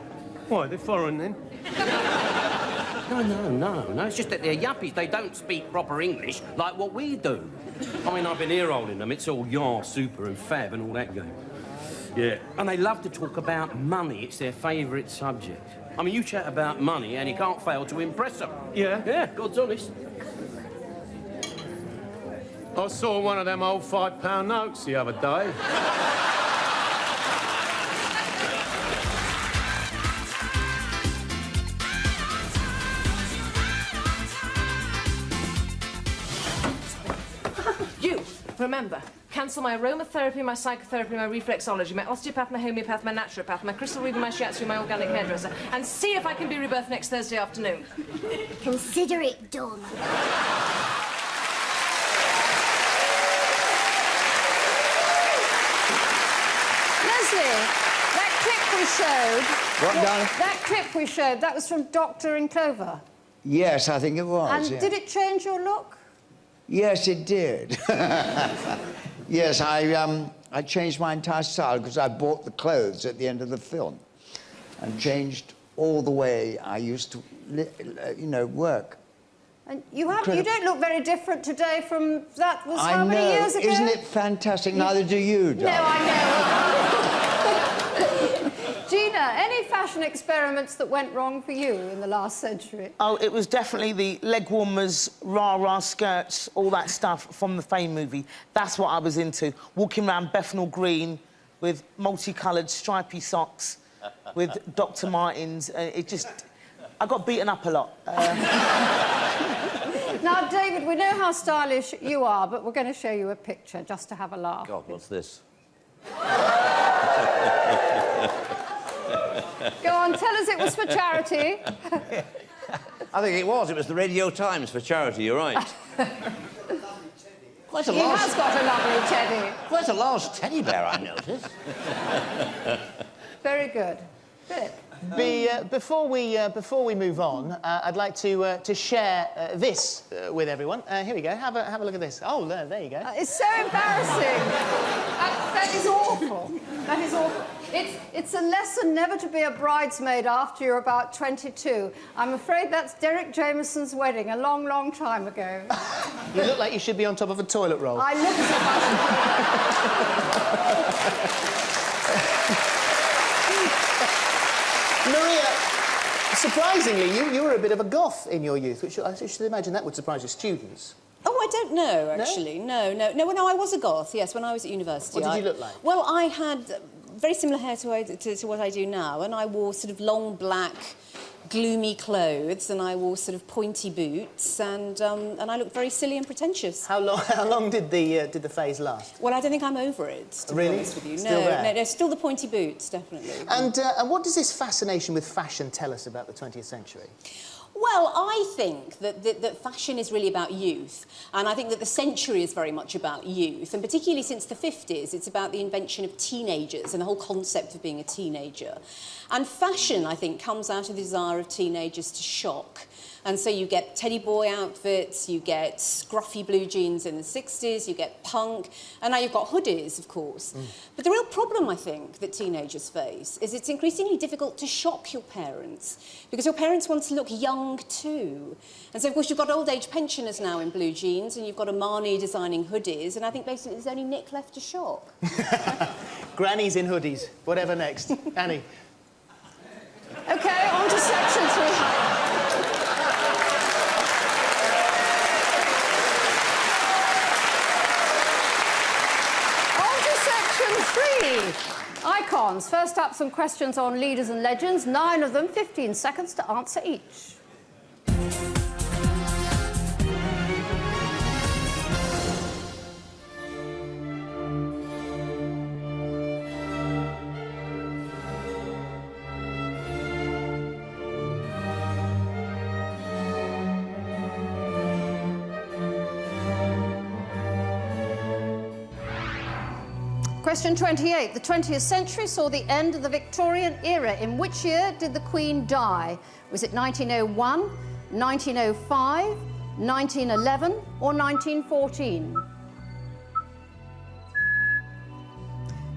S4: Why, they're foreign, then?
S15: No. It's just that they're yuppies. They don't speak proper English like what we do. I mean, I've been ear-holding them. It's all yar, super and fab and all that game. Yeah. And they love to talk about money. It's their favourite subject. I mean, you chat about money and you can't fail to impress them.
S4: Yeah?
S15: Yeah, God's honest.
S4: I saw one of them old £5 notes the other day.
S16: Remember, cancel my aromatherapy, my psychotherapy, my reflexology, my osteopath, my homeopath, my naturopath, my crystal reader, my shiatsu, my organic hairdresser, and see if I can be rebirthed next Thursday afternoon.
S26: Consider it done.
S1: Leslie, that clip we showed...
S17: What, darling?
S1: That clip we showed, that was from Doctor in Clover.
S17: Yes, I think it was.
S1: And
S17: yeah.
S1: did it change your look?
S17: Yes, it did. Yes, I changed my entire style because I bought the clothes at the end of the film and changed all the way I used to, work.
S1: And you don't look very different today from that was
S17: I
S1: how many
S17: know.
S1: years ago?
S17: Isn't it fantastic? Neither do you, darling.
S1: No, I know. Gina, any fashion experiments that went wrong for you in the last century?
S20: Oh, it was definitely the leg warmers, rah-rah skirts, all that stuff from the Fame movie. That's what I was into. Walking around Bethnal Green with multicoloured stripy socks with Dr. Martens. I got beaten up a lot.
S1: Now, David, we know how stylish you are, but we're going to show you a picture just to have a laugh.
S22: God, what's this?
S1: Go on, tell us it was for charity.
S22: I think it was. It was the Radio Times for charity, you're right. Quite a
S1: He has got a lovely teddy.
S22: Quite a large teddy bear, I noticed.
S1: Very good. Philip.
S2: Before we move on, I'd like to share this with everyone. Here we go. Have a look at this. Oh, there you go.
S1: It's so embarrassing. That is awful. That is awful. It's a lesson never to be a bridesmaid after you're about 22. I'm afraid that's Derek Jameson's wedding a long, long time ago.
S2: You look like you should be on top of a toilet roll.
S1: I look as if
S2: Maria, surprisingly, you were a bit of a goth in your youth, which I should imagine that would surprise your students.
S8: Oh, I don't know, actually. No, I was a goth, yes, when I was at university.
S2: What did you look like?
S8: Well, I had very similar hair to what I do now, and I wore sort of long, black, gloomy clothes, and I wore sort of pointy boots, and I looked very silly and pretentious.
S2: How long did the phase last?
S8: Well, I don't think I'm over it, to be honest with you. No, still the pointy boots, definitely.
S2: And what does this fascination with fashion tell us about the 20th century?
S8: Well, I think that fashion is really about youth, and I think that the century is very much about youth, and particularly since the 50s, it's about the invention of teenagers and the whole concept of being a teenager. And fashion, I think, comes out of the desire of teenagers to shock. And so you get teddy boy outfits, you get scruffy blue jeans in the 60s, you get punk, and now you've got hoodies, of course. But the real problem, I think, that teenagers face is it's increasingly difficult to shock your parents, because your parents want to look young too. And so, of course, you've got old-age pensioners now in blue jeans, and you've got Armani designing hoodies, and I think basically there's only Nick left to shock.
S2: Grannies in hoodies. Whatever next. Annie.
S1: OK, on to section 3. Icons. First up, some questions on leaders and legends. 9 of them, 15 seconds to answer each. Question 28. The 20th century saw the end of the Victorian era. In which year did the Queen die? Was it 1901, 1905, 1911 or 1914?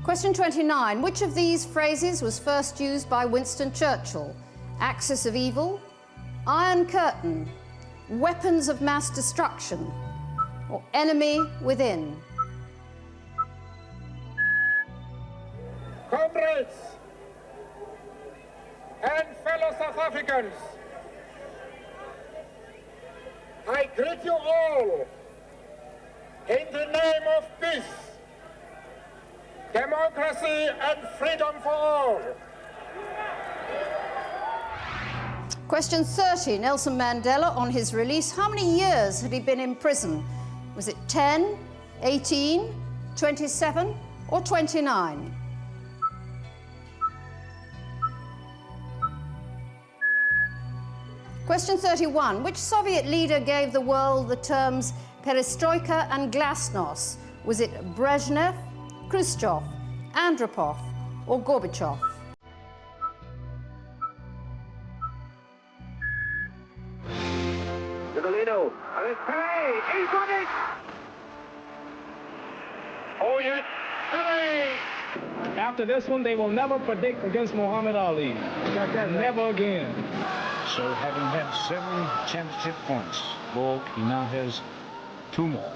S1: Question 29. Which of these phrases was first used by Winston Churchill? Axis of evil, Iron Curtain, weapons of mass destruction, or enemy within?
S9: Comrades and fellow South Africans, I greet you all in the name of peace, democracy and freedom for all.
S1: Question 30. Nelson Mandela, on his release, how many years had he been in prison? Was it 10, 18, 27 or 29? Question 31. Which Soviet leader gave the world the terms perestroika and glasnost? Was it Brezhnev, Khrushchev, Andropov or Gorbachev?
S9: Nicolino, Pele, he's got it! Oh yes, Pele!
S18: After this one, they will never predict against Muhammad Ali. Never again.
S19: So having had 7 championship points, Borg, he now has 2 more.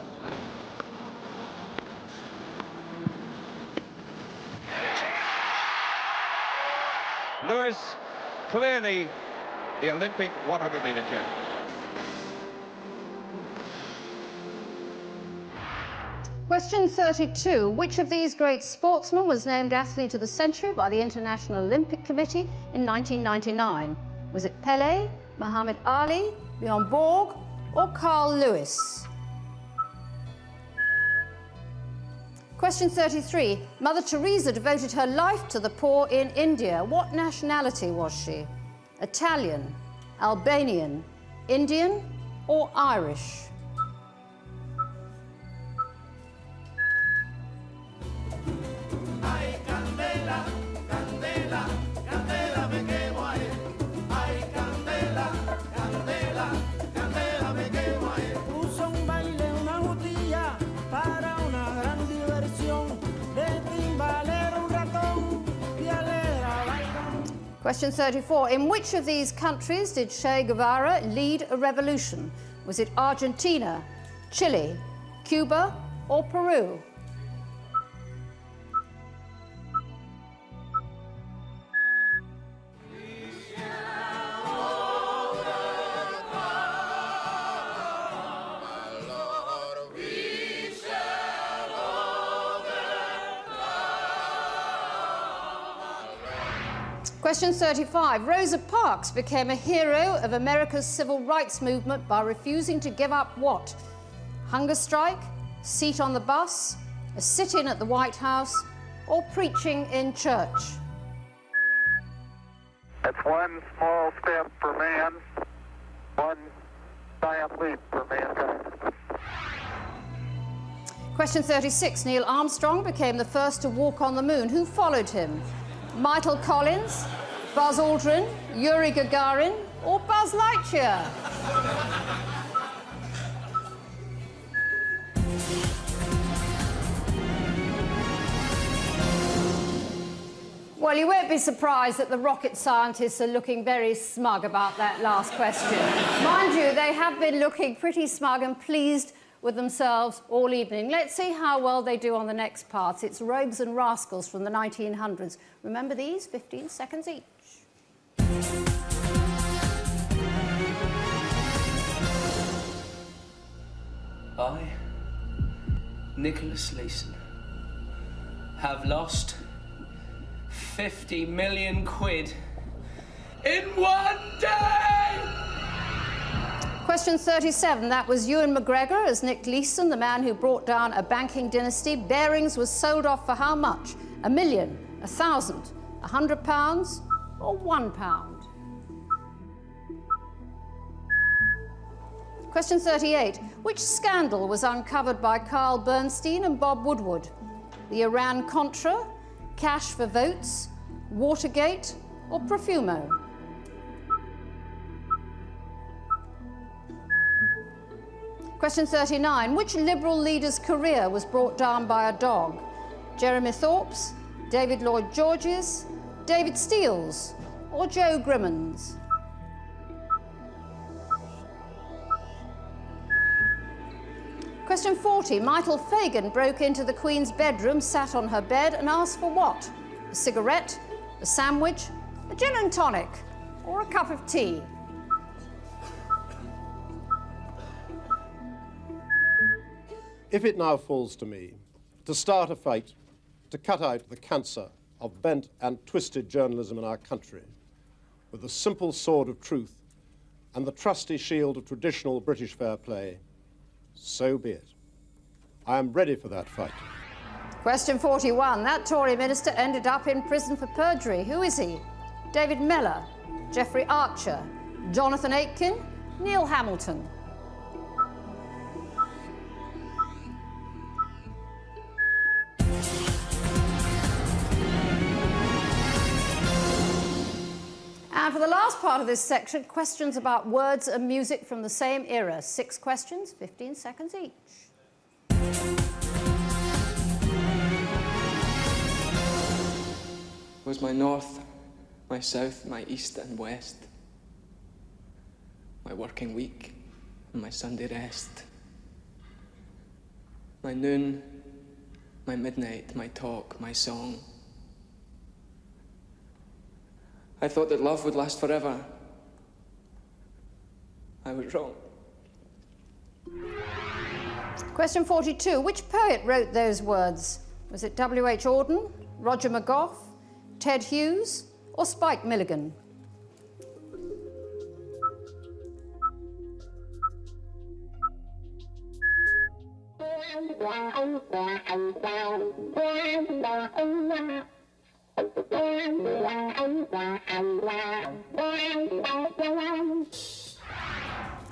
S9: Lewis, clearly the Olympic 100-meter champion.
S1: Question 32. Which of these great sportsmen was named Athlete of the Century by the International Olympic Committee in 1999? Was it Pele, Muhammad Ali, Bjorn Borg or Carl Lewis? Question 33. Mother Teresa devoted her life to the poor in India. What nationality was she? Italian, Albanian, Indian or Irish? Question 34. In which of these countries did Che Guevara lead a revolution? Was it Argentina, Chile, Cuba, or Peru? Question 35. Rosa Parks became a hero of America's civil rights movement by refusing to give up what? Hunger strike, seat on the bus, a sit-in at the White House, or preaching in church?
S9: That's one small step for man, one giant leap for mankind.
S1: Question 36. Neil Armstrong became the first to walk on the moon. Who followed him? Michael Collins, Buzz Aldrin, Yuri Gagarin, or Buzz Lightyear? Well, you won't be surprised that the rocket scientists are looking very smug about that last question. Mind you, they have been looking pretty smug and pleased with themselves all evening. Let's see how well they do on the next part. It's Rogues and Rascals from the 1900s. Remember these? 15 seconds each.
S5: I, Nicholas Leeson, have lost 50 million quid in one day!
S1: Question 37. That was Ewan McGregor as Nick Leeson, the man who brought down a banking dynasty. Bearings was sold off for how much? £1 million, 1,000, £100, or £1? Question 38. Which scandal was uncovered by Carl Bernstein and Bob Woodward? The Iran-Contra, cash for votes, Watergate, or Profumo? Question 39. Which Liberal leader's career was brought down by a dog? Jeremy Thorpe's, David Lloyd George's, David Steele's, or Joe Grimmon's? Question 40. Michael Fagan broke into the Queen's bedroom, sat on her bed and asked for what? A cigarette, a sandwich, a gin and tonic, or a cup of tea?
S7: If it now falls to me to start a fight to cut out the cancer of bent and twisted journalism in our country with the simple sword of truth and the trusty shield of traditional British fair play, so be it. I am ready for that fight.
S1: Question 41. That Tory minister ended up in prison for perjury. Who is he? David Miller, Jeffrey Archer, Jonathan Aitken, Neil Hamilton? And for the last part of this section, questions about words and music from the same era. 6 questions, 15 seconds each.
S5: Was my north, my south, my east and west, my working week and my Sunday rest, my noon, my midnight, my talk, my song. I thought that love would last forever. I was wrong.
S1: Question 42. Which poet wrote those words? Was it W.H. Auden, Roger McGough, Ted Hughes, or Spike Milligan?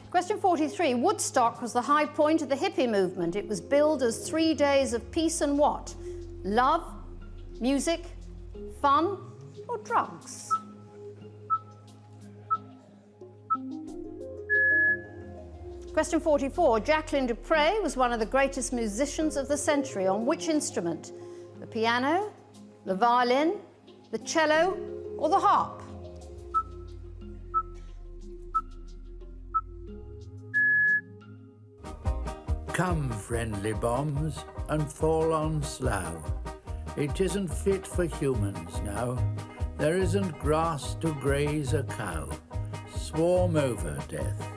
S1: Question 43. Woodstock was the high point of the hippie movement. It was billed as 3 days of peace and what? Love, music, fun, or drugs? Question 44. Jacqueline du Pré was one of the greatest musicians of the century. On which instrument? The piano, the violin, the cello, or the harp?
S10: Come, friendly bombs, and fall on Slough. It isn't fit for humans now. There isn't grass to graze a cow. Swarm over, death.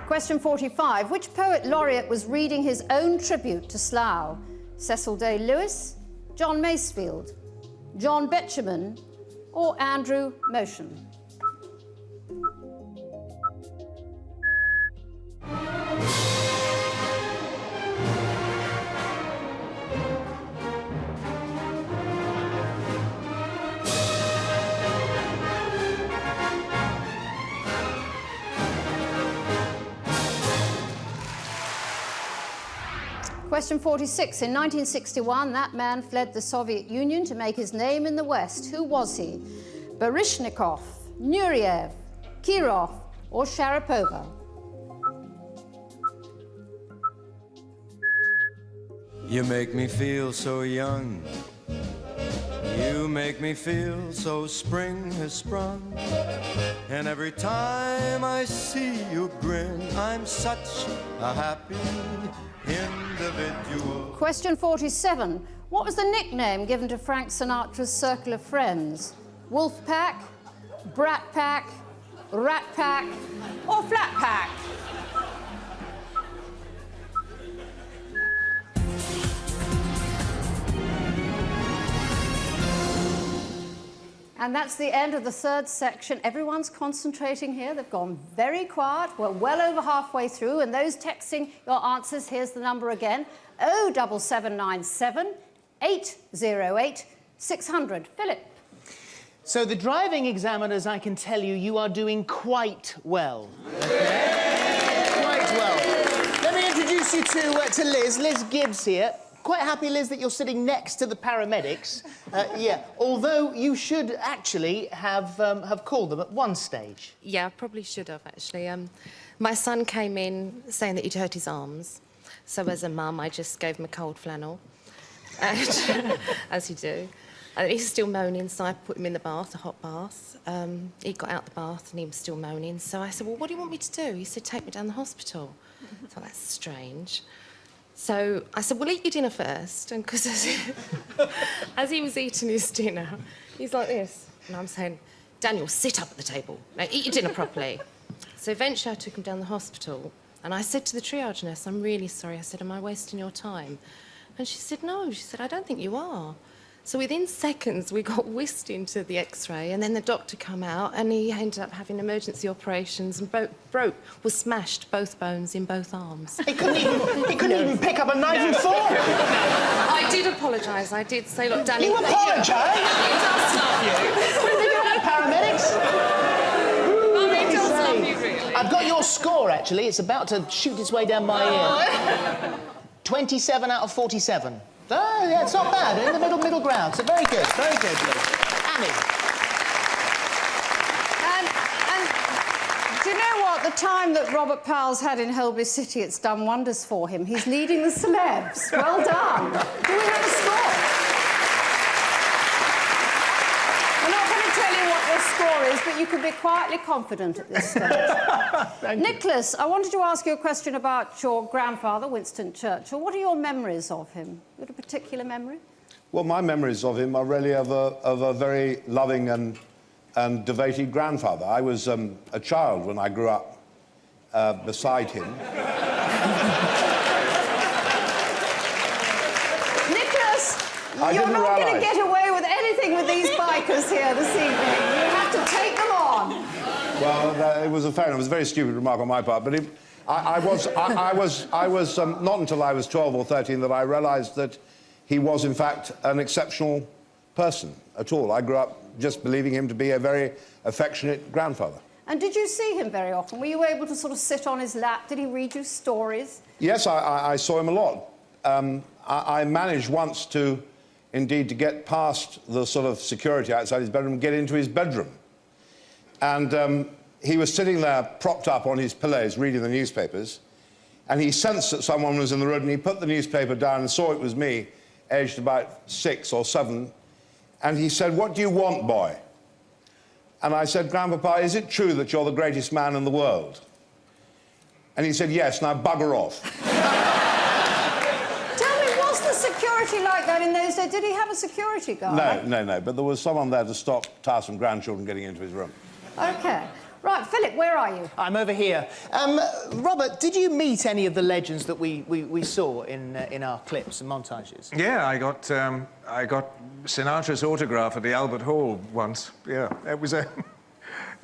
S1: Question 45. Which poet laureate was reading his own tribute to Slough? Cecil Day-Lewis, John Masefield, John Betjeman, or Andrew Motion? Question 46. In 1961, that man fled the Soviet Union to make his name in the West. Who was he? Baryshnikov, Nureyev, Kirov, or Sharapova?
S11: You make me feel so young. You make me feel so spring has sprung. And every time I see you grin, I'm such a happy individual.
S1: Question 47. What was the nickname given to Frank Sinatra's circle of friends? Wolf Pack, Brat Pack, Rat Pack, or Flat Pack? And that's the end of the third section. Everyone's concentrating here. They've gone very quiet. We're well over halfway through. And those texting your answers, here's the number again. 07797 808 600. Philip.
S2: So the driving examiners, I can tell you, you are doing quite well. Okay? Quite well. Let me introduce you to Liz. Liz Gibbs here. Quite happy, Liz, that you're sitting next to the paramedics. Yeah, although you should actually have called them at one stage.
S12: Yeah, I probably should have, actually. My son came in saying that he'd hurt his arms. So as a mum, I just gave him a cold flannel, and, as you do. And he's still moaning, so I put him in the bath, a hot bath. He got out the bath and he was still moaning. So I said, well, what do you want me to do? He said, take me down the hospital. So that's strange. So I said, well, eat your dinner first. And because as he was eating his dinner, he's like this. And I'm saying, Daniel, sit up at the table. Now, eat your dinner properly. So eventually I took him down the hospital. And I said to the triage nurse, I'm really sorry. I said, am I wasting your time? And she said, no. She said, I don't think you are. So within seconds, we got whisked into the X-ray, and then the doctor come out, and he ended up having emergency operations and smashed both bones in both arms.
S2: He couldn't even pick up a knife and fork.
S12: I did apologise. I did say, look, Danny...
S2: You apologise?
S12: He does love you.
S2: They don't have paramedics.
S12: He does love you, really.
S2: I've got your score, actually. It's about to shoot its way down my ear. 27 out of 47. Oh, yeah, it's not bad. In the middle ground. So very good, Liz. Annie.
S1: And do you know what? The time that Robert Powell's had in Holby City, it's done wonders for him. He's leading the celebs. Well done. Do we have a score? I'm not going to tell you what your score is, but you can be quietly confident at this stage. Nicholas, I wanted to ask you a question about your grandfather, Winston Churchill. What are your memories of him? You got a particular memory?
S7: Well, my memories of him are really of a very loving and devoted grandfather. I was a child when I grew up beside him.
S1: Nicholas, you're not going to get away with anything with these bikers here this evening. You have to take them on.
S7: Well, it was a very stupid remark on my part, but I was not until I was 12 or 13 that I realised that he was, in fact, an exceptional person at all. I grew up just believing him to be a very affectionate grandfather.
S1: And did you see him very often? Were you able to sort of sit on his lap? Did he read you stories?
S7: Yes, I saw him a lot. I managed once to, indeed, to get past the sort of security outside his bedroom and get into his bedroom. And he was sitting there propped up on his pillows reading the newspapers, and he sensed that someone was in the room, and he put the newspaper down and saw it was me, aged about 6 or 7, and he said, "What do you want, boy?" And I said, "Grandpapa, is it true that you're the greatest man in the world?"
S6: And he said, yes, now bugger off.
S1: Tell me, was the security like that in those days? Did he have a security guard?
S6: No, but there was someone there to stop tiresome grandchildren getting into his room.
S1: OK. Right, Philip, where are you?
S2: I'm over here. Robert, did you meet any of the legends that we saw in our clips and montages?
S13: Yeah, I got Sinatra's autograph at the Albert Hall once. Yeah, it was a...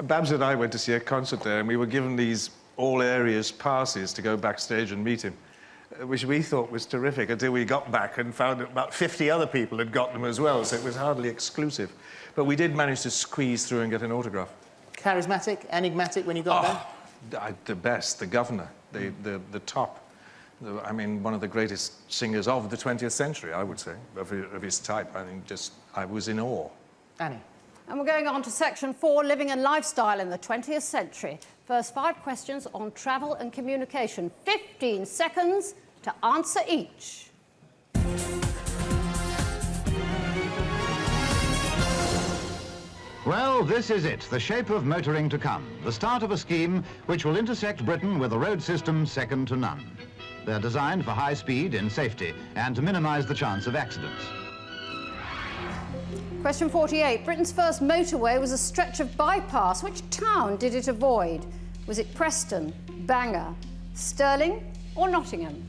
S13: Babs and I went to see a concert there, and we were given these all-areas passes to go backstage and meet him, which we thought was terrific until we got back and found that about 50 other people had got them as well, so it was hardly exclusive. But we did manage to squeeze through and get an autograph.
S2: Charismatic, enigmatic when you got there?
S13: The best, the governor, the top. I mean, one of the greatest singers of the 20th century, I would say, of his type. I think I was in awe.
S2: Annie.
S1: And we're going on to section 4, living and lifestyle in the 20th century. First 5 questions on travel and communication. 15 seconds to answer each.
S21: Well, this is it, the shape of motoring to come, the start of a scheme which will intersect Britain with a road system second to none. They're designed for high speed in safety and to minimise the chance of accidents.
S1: Question 48. Britain's first motorway was a stretch of bypass. Which town did it avoid? Was it Preston, Bangor, Stirling or Nottingham?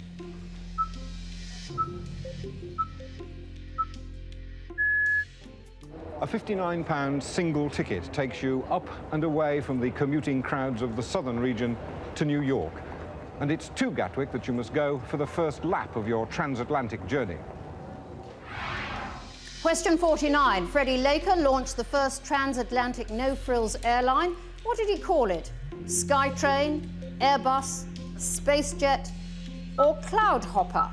S23: A £59 single ticket takes you up and away from the commuting crowds of the southern region to New York. And it's to Gatwick that you must go for the first lap of your transatlantic journey.
S1: Question 49. Freddie Laker launched the first transatlantic no-frills airline. What did he call it? Skytrain, Airbus, SpaceJet or Cloudhopper?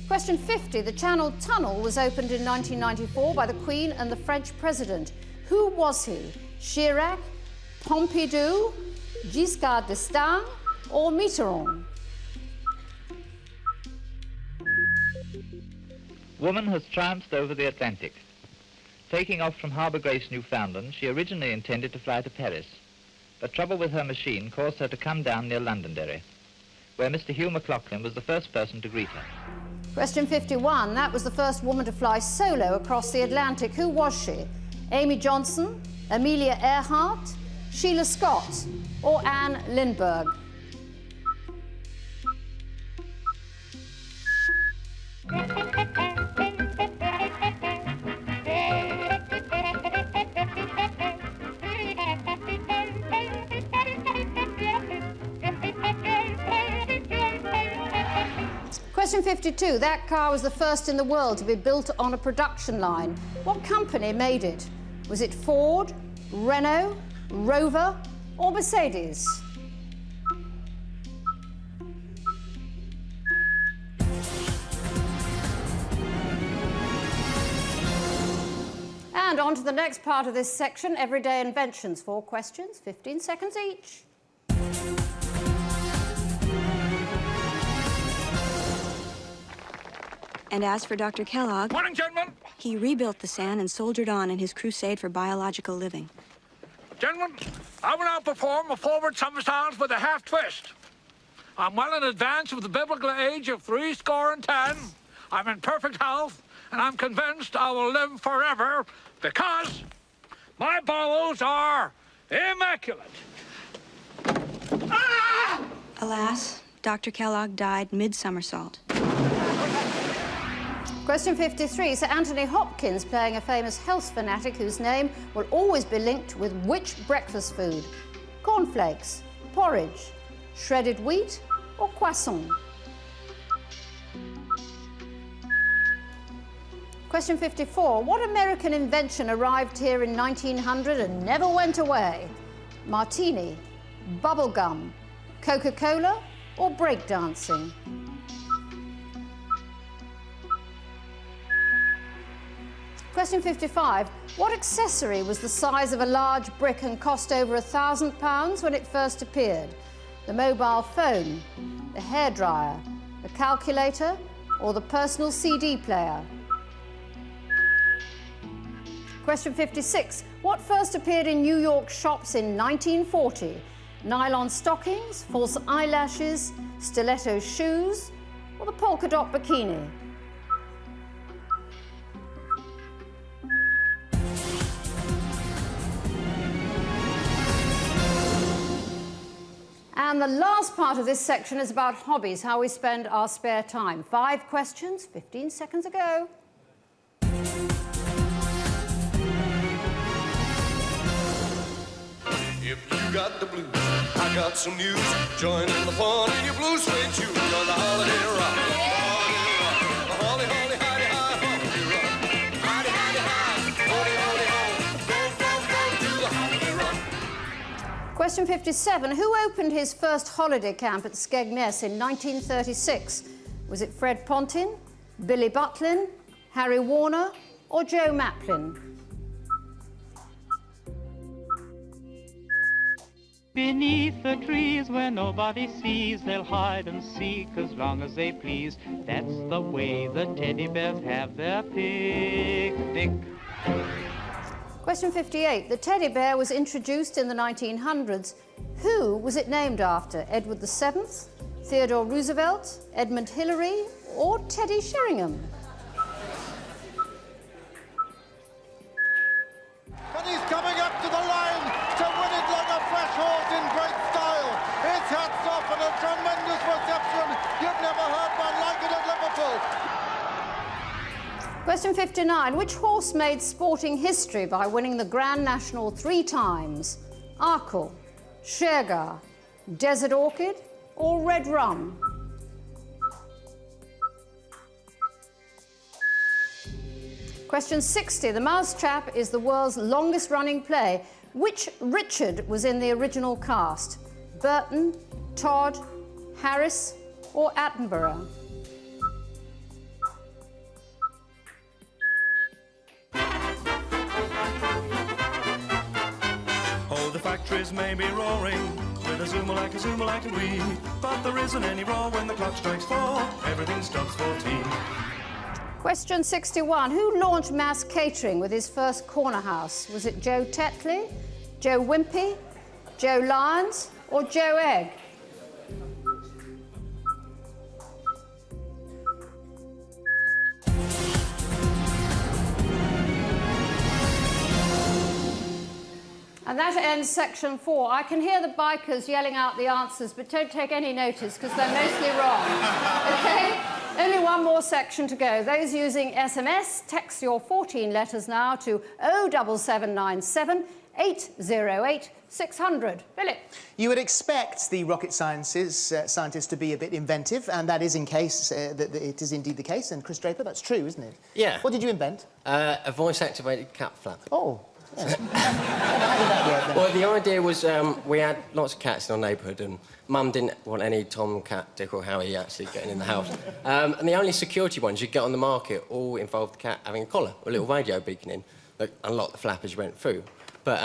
S1: Question 50. The Channel Tunnel was opened in 1994 by the Queen and the French President. Who was he? Chirac, Pompidou, Giscard d'Estaing or Mitterrand?
S24: Woman has triumphed over the Atlantic. Taking off from Harbour Grace, Newfoundland, she originally intended to fly to Paris, but trouble with her machine caused her to come down near Londonderry, where Mr. Hugh McLaughlin was the first person to greet her.
S1: Question 51. That was the first woman to fly solo across the Atlantic. Who was she? Amy Johnson, Amelia Earhart, Sheila Scott or Anne Lindbergh? Question 52. That car was the first in the world to be built on a production line. What company made it? Was it Ford, Renault, Rover or Mercedes? And on to the next part of this section, everyday inventions. 4 questions, 15 seconds each.
S25: And as for Dr. Kellogg...
S27: Morning, gentlemen.
S25: He rebuilt the SAN and soldiered on in his crusade for biological living.
S27: Gentlemen, I will now perform a forward somersault with a half twist. I'm well in advance of the biblical age of 70. I'm in perfect health, and I'm convinced I will live forever because my bowels are immaculate. Ah!
S25: Alas, Dr. Kellogg died mid-somersault.
S1: Question 53. Sir Anthony Hopkins playing a famous health fanatic whose name will always be linked with which breakfast food? Cornflakes, porridge, shredded wheat or croissant? Question 54. What American invention arrived here in 1900 and never went away? Martini, bubblegum, Coca-Cola or breakdancing? Question 55. What accessory was the size of a large brick and cost over £1,000 when it first appeared? The mobile phone, the hairdryer, the calculator or the personal CD player? Question 56. What first appeared in New York shops in 1940? Nylon stockings, false eyelashes, stiletto shoes, or the polka dot bikini? And the last part of this section is about hobbies, how we spend our spare time. 5 questions, 15 seconds ago.
S11: If you got the blues, I got some news. Join in the fun in your blue suede shoes on the holiday rock. Holly, holly, hidey, hi, holiday rock. Hidey, hidey, hi, holly, holly, ho. Go, go, go to the holiday rock.
S1: Question 57. Who opened his first holiday camp at Skegness in 1936? Was it Fred Pontin, Billy Butlin, Harry Warner, or Joe Maplin?
S3: Beneath the trees where nobody sees, they'll hide and seek as long as they please. That's the way the teddy bears have their picnic.
S1: Question 58. The teddy bear was introduced in the 1900s. Who was it named after? Edward VII, Theodore Roosevelt, Edmund Hillary, or Teddy Sheringham?
S4: But he's coming up to the line to win it like a fresh horse in great style. His hat's off and a tremendous reception. You've never heard one like it at Liverpool.
S1: Question 59. Which horse made sporting history by winning the Grand National 3 times? Arkle, Shergar, Desert Orchid, or Red Rum? Question 60. The Mousetrap is the world's longest-running play. Which Richard was in the original cast? Burton, Todd, Harris, or Attenborough?
S11: Oh, the factories may be roaring with a zoomer-like and wee, but there isn't any roar when the clock strikes 4. Everything stops for tea.
S1: Question 61. Who launched mass catering with his first corner house? Was it Joe Tetley, Joe Wimpy, Joe Lyons, or Joe Egg? And that ends section 4. I can hear the bikers yelling out the answers, but don't take any notice because they're mostly wrong. OK? Only one more section to go. Those using SMS, text your 14 letters now to 07797 808 600. Philip.
S2: You would expect the rocket scientists to be a bit inventive, and that is in case that it is indeed the case. And Chris Draper, that's true, isn't it?
S14: Yeah.
S2: What did you invent?
S14: A voice-activated cat flap.
S2: Oh. Yes.
S14: Well, the idea was we had lots of cats in our neighbourhood, and Mum didn't want any Tom, Cat, Dick or Harry actually getting in the house. And the only security ones you get on the market all involved the cat having a collar, or a little radio beacon in that unlocked the flap as you went through. But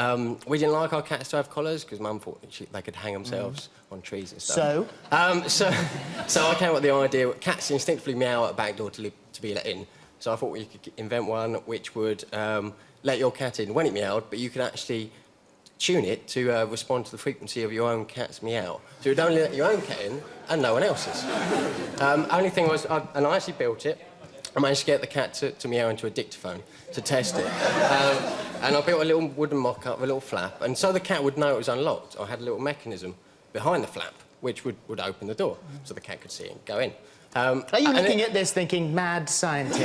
S14: we didn't like our cats to have collars because Mum thought they could hang themselves on trees and stuff. So? So I came up with the idea, cats instinctively meow at a back door to be let in. So I thought we could invent one which would let your cat in when it meowed, but you could actually tune it to respond to the frequency of your own cat's meow. So you'd only let your own cat in and no one else's. Only thing was, I actually built it. I managed to get the cat to meow into a dictaphone to test it. And I built a little wooden mock-up, a little flap, and so the cat would know it was unlocked. I had a little mechanism behind the flap which would open the door so the cat could see it and go in.
S2: Are you looking at this thinking, mad scientist?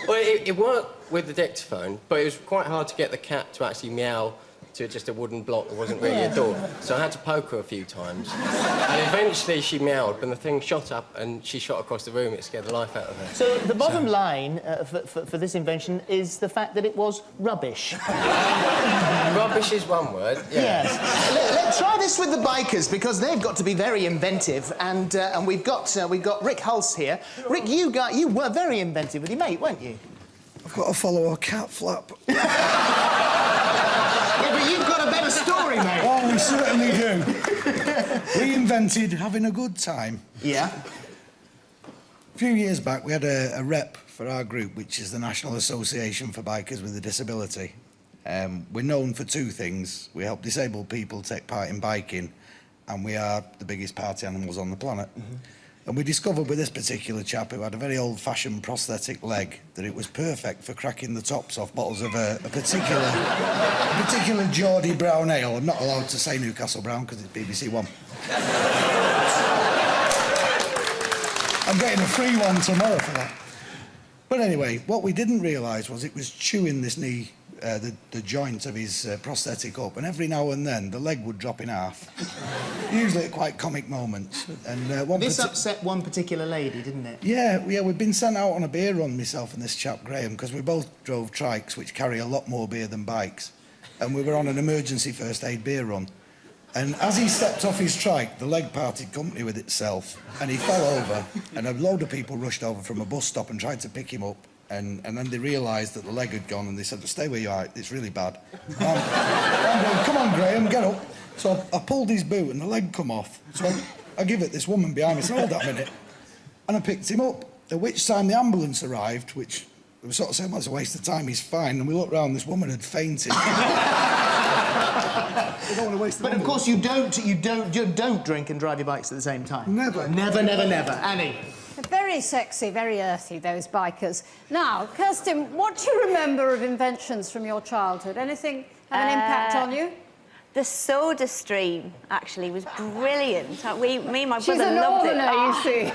S14: Well, it worked with the dictaphone, but it was quite hard to get the cat to actually meow to just a wooden block that wasn't really a door. So I had to poke her a few times. And eventually she meowed, but the thing shot up and she shot across the room. It scared the life out of her.
S2: So the bottom line for this invention is the fact that it was rubbish.
S14: Rubbish is one word, yeah.
S2: Yes. Let's try this with the bikers, because they've got to be very inventive, and we've got Rick Hulse here. Rick, you were very inventive with your mate, weren't you?
S15: I've got to follow a cat flap.
S2: Yeah, but you've got a better story, mate.
S15: Oh, we certainly do. We invented having a good time.
S2: Yeah?
S15: A few years back, we had a rep for our group, which is the National Association for Bikers with a Disability. We're known for two things. We help disabled people take part in biking, and we are the biggest party animals on the planet. And we discovered with this particular chap who had a very old-fashioned prosthetic leg that it was perfect for cracking the tops off bottles of a particular Geordie brown ale. I'm not allowed to say Newcastle Brown because it's BBC One. I'm getting a free one tomorrow for that. But anyway, what we didn't realise was it was chewing this knee, the joint of his prosthetic up, and every now and then the leg would drop in half, usually at quite comic moments. And
S2: this upset one particular lady, didn't it?
S15: Yeah, we'd been sent out on a beer run, myself and this chap Graham, because we both drove trikes, which carry a lot more beer than bikes, and we were on an emergency first aid beer run. And as he stepped off his trike, the leg parted company with itself, and he fell over, and a load of people rushed over from a bus stop and tried to pick him up. And then they realised that the leg had gone, and they said, stay where you are, it's really bad. I'm going, come on, Graham, get up. So I pulled his boot, and the leg come off. So I give it this woman behind me, said, hold that a minute. And I picked him up, at which time the ambulance arrived, which we were sort of saying, well, it's a waste of time, he's fine. And we looked round, this woman had fainted. We don't want to waste the
S2: But of course you don't drink and drive your bikes at the same time.
S15: Never.
S2: Never, never, never. Annie?
S1: Very sexy, very earthy, those bikers. Now, Kirsten, what do you remember of inventions from your childhood? Anything have an impact on you?
S8: The Soda Stream, actually, was brilliant. Me and my
S1: She's
S8: brother
S1: a
S8: loved it.
S1: northerner, you see.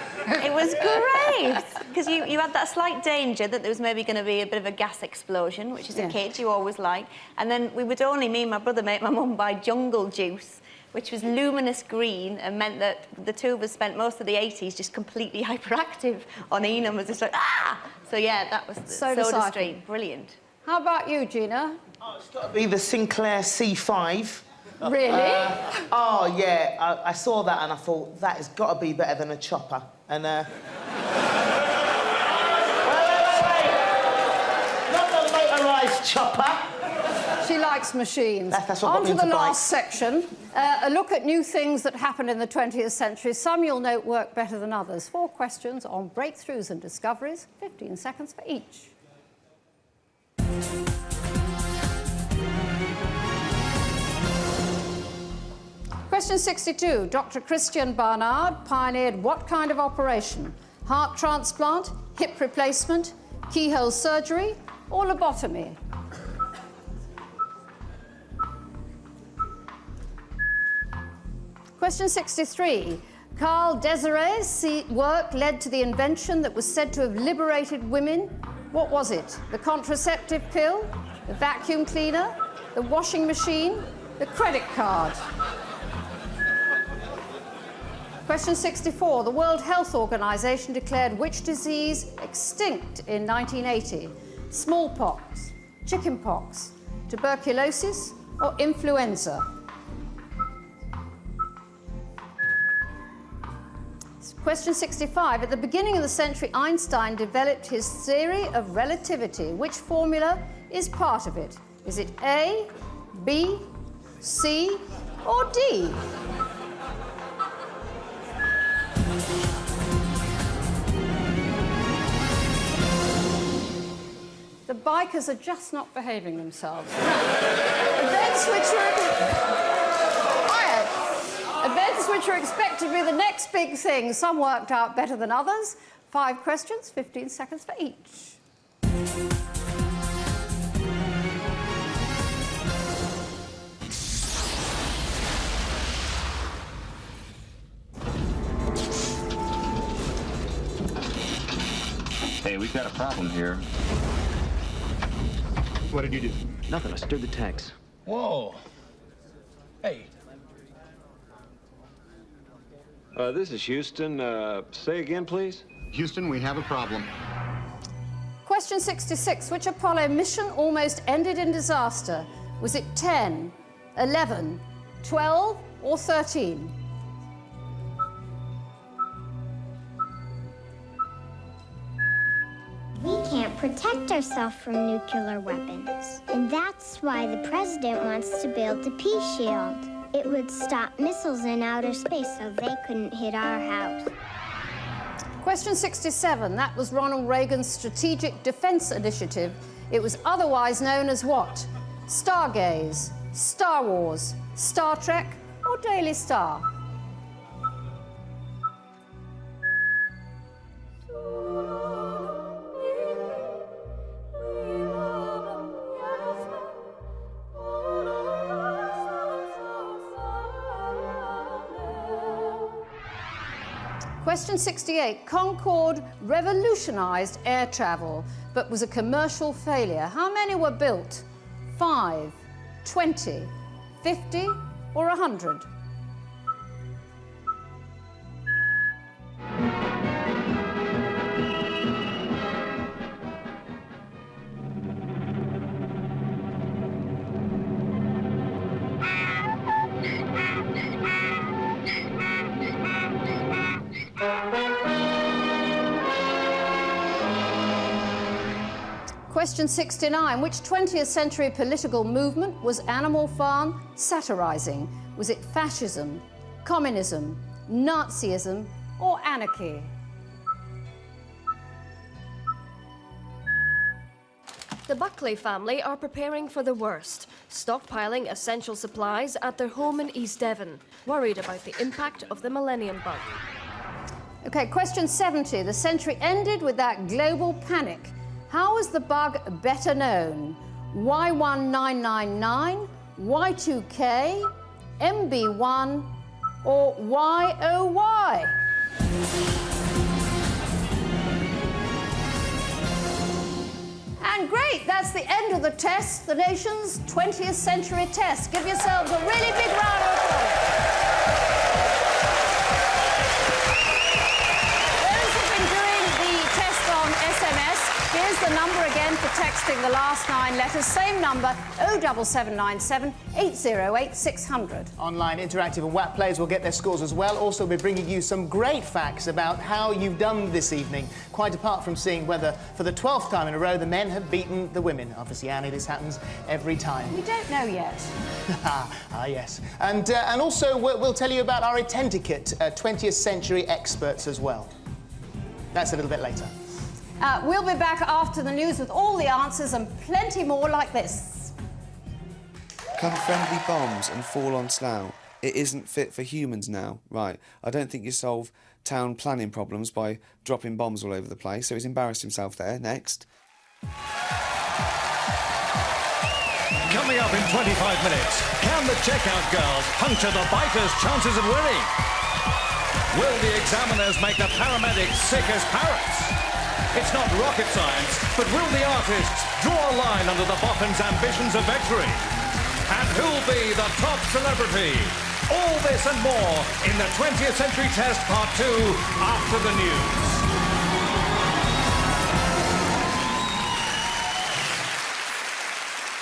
S8: It was great, because you had that slight danger that there was maybe going to be a bit of a gas explosion, which as a kid you always like. And then me and my brother made my mum buy Jungle Juice, which was luminous green and meant that the two of us spent most of the 80s just completely hyperactive on Enum, was just like, ah! So yeah, that was the Soda Stream, brilliant.
S1: How about you, Gina?
S16: Oh, it's got to be the Sinclair C5.
S1: Really?
S16: Oh, yeah, I saw that and I thought, that has got to be better than a chopper. And, wait. Not the motorised chopper.
S1: She likes machines.
S16: That's what
S1: On
S16: got me
S1: to the
S16: into
S1: last
S16: bikes.
S1: section. A look at new things that happened in the 20th century. Some you'll note work better than others. 4 questions on breakthroughs and discoveries. 15 seconds for each. Question 62. Dr. Christian Barnard pioneered what kind of operation? Heart transplant, hip replacement, keyhole surgery, or lobotomy? Question 63. Carl Desiree's work led to the invention that was said to have liberated women. What was it? The contraceptive pill, the vacuum cleaner, the washing machine, the credit card? Question 64. The World Health Organization declared which disease extinct in 1980? Smallpox, chickenpox, tuberculosis, or influenza? Question 65. At the beginning of the century, Einstein developed his theory of relativity. Which formula is part of it? Is it A, B, C, or D? The bikers are just not behaving themselves. Events which are expected to be the next big thing. Some worked out better than others. 5 questions, 15 seconds for each.
S17: Hey, we've got a problem here.
S18: What did you do?
S17: Nothing. I stirred the tanks.
S18: Whoa. Hey.
S20: This is Houston. Say again, please.
S18: Houston, we have a problem.
S1: Question 66. Which Apollo mission almost ended in disaster? Was it 10, 11, 12, or 13?
S22: We can't protect ourselves from nuclear weapons. And that's why the president wants to build a peace shield. It would stop missiles in outer space so they couldn't hit our house.
S1: Question 67, that was Ronald Reagan's Strategic Defense Initiative. It was otherwise known as what? Stargaze, Star Wars, Star Trek, or Daily Star? Question 68. Concorde revolutionised air travel, but was a commercial failure. How many were built? 5, 20, 50, or 100? Question 69. Which 20th century political movement was Animal Farm satirising? Was it fascism, communism, Nazism, or anarchy?
S5: The Buckley family are preparing for the worst, stockpiling essential supplies at their home in East Devon, worried about the impact of the millennium bug.
S1: Okay, question 70. The century ended with that global panic. How was the bug better known? Y1999, Y2K, MB1, or YOY? And great, that's the end of the test, the nation's 20th century test. Give yourselves a really big round of applause. Here's the number again for texting the last 9 letters. Same number, 07797 808 600.
S2: Online, interactive and WAP players will get their scores as well. Also, we're bringing you some great facts about how you've done this evening, quite apart from seeing whether, for the 12th time in a row, the men have beaten the women. Obviously, Annie, this happens every time.
S1: We don't know yet.
S2: Yes. And also, we'll tell you about our Identikit 20th century experts as well. That's a little bit later.
S1: We'll be back after the news with all the answers and plenty more like this.
S7: Come friendly bombs and fall on Slough. It isn't fit for humans now. Right, I don't think you solve town planning problems by dropping bombs all over the place, so he's embarrassed himself there. Next.
S9: Coming up in 25 minutes, can the checkout girls puncture the biters' chances of winning? Will the examiners make the paramedics sick as parrots? It's not rocket science, but will the artists draw a line under the boffins' ambitions of victory? And who'll be the top celebrity? All this and more in the 20th Century Test Part 2 after the news.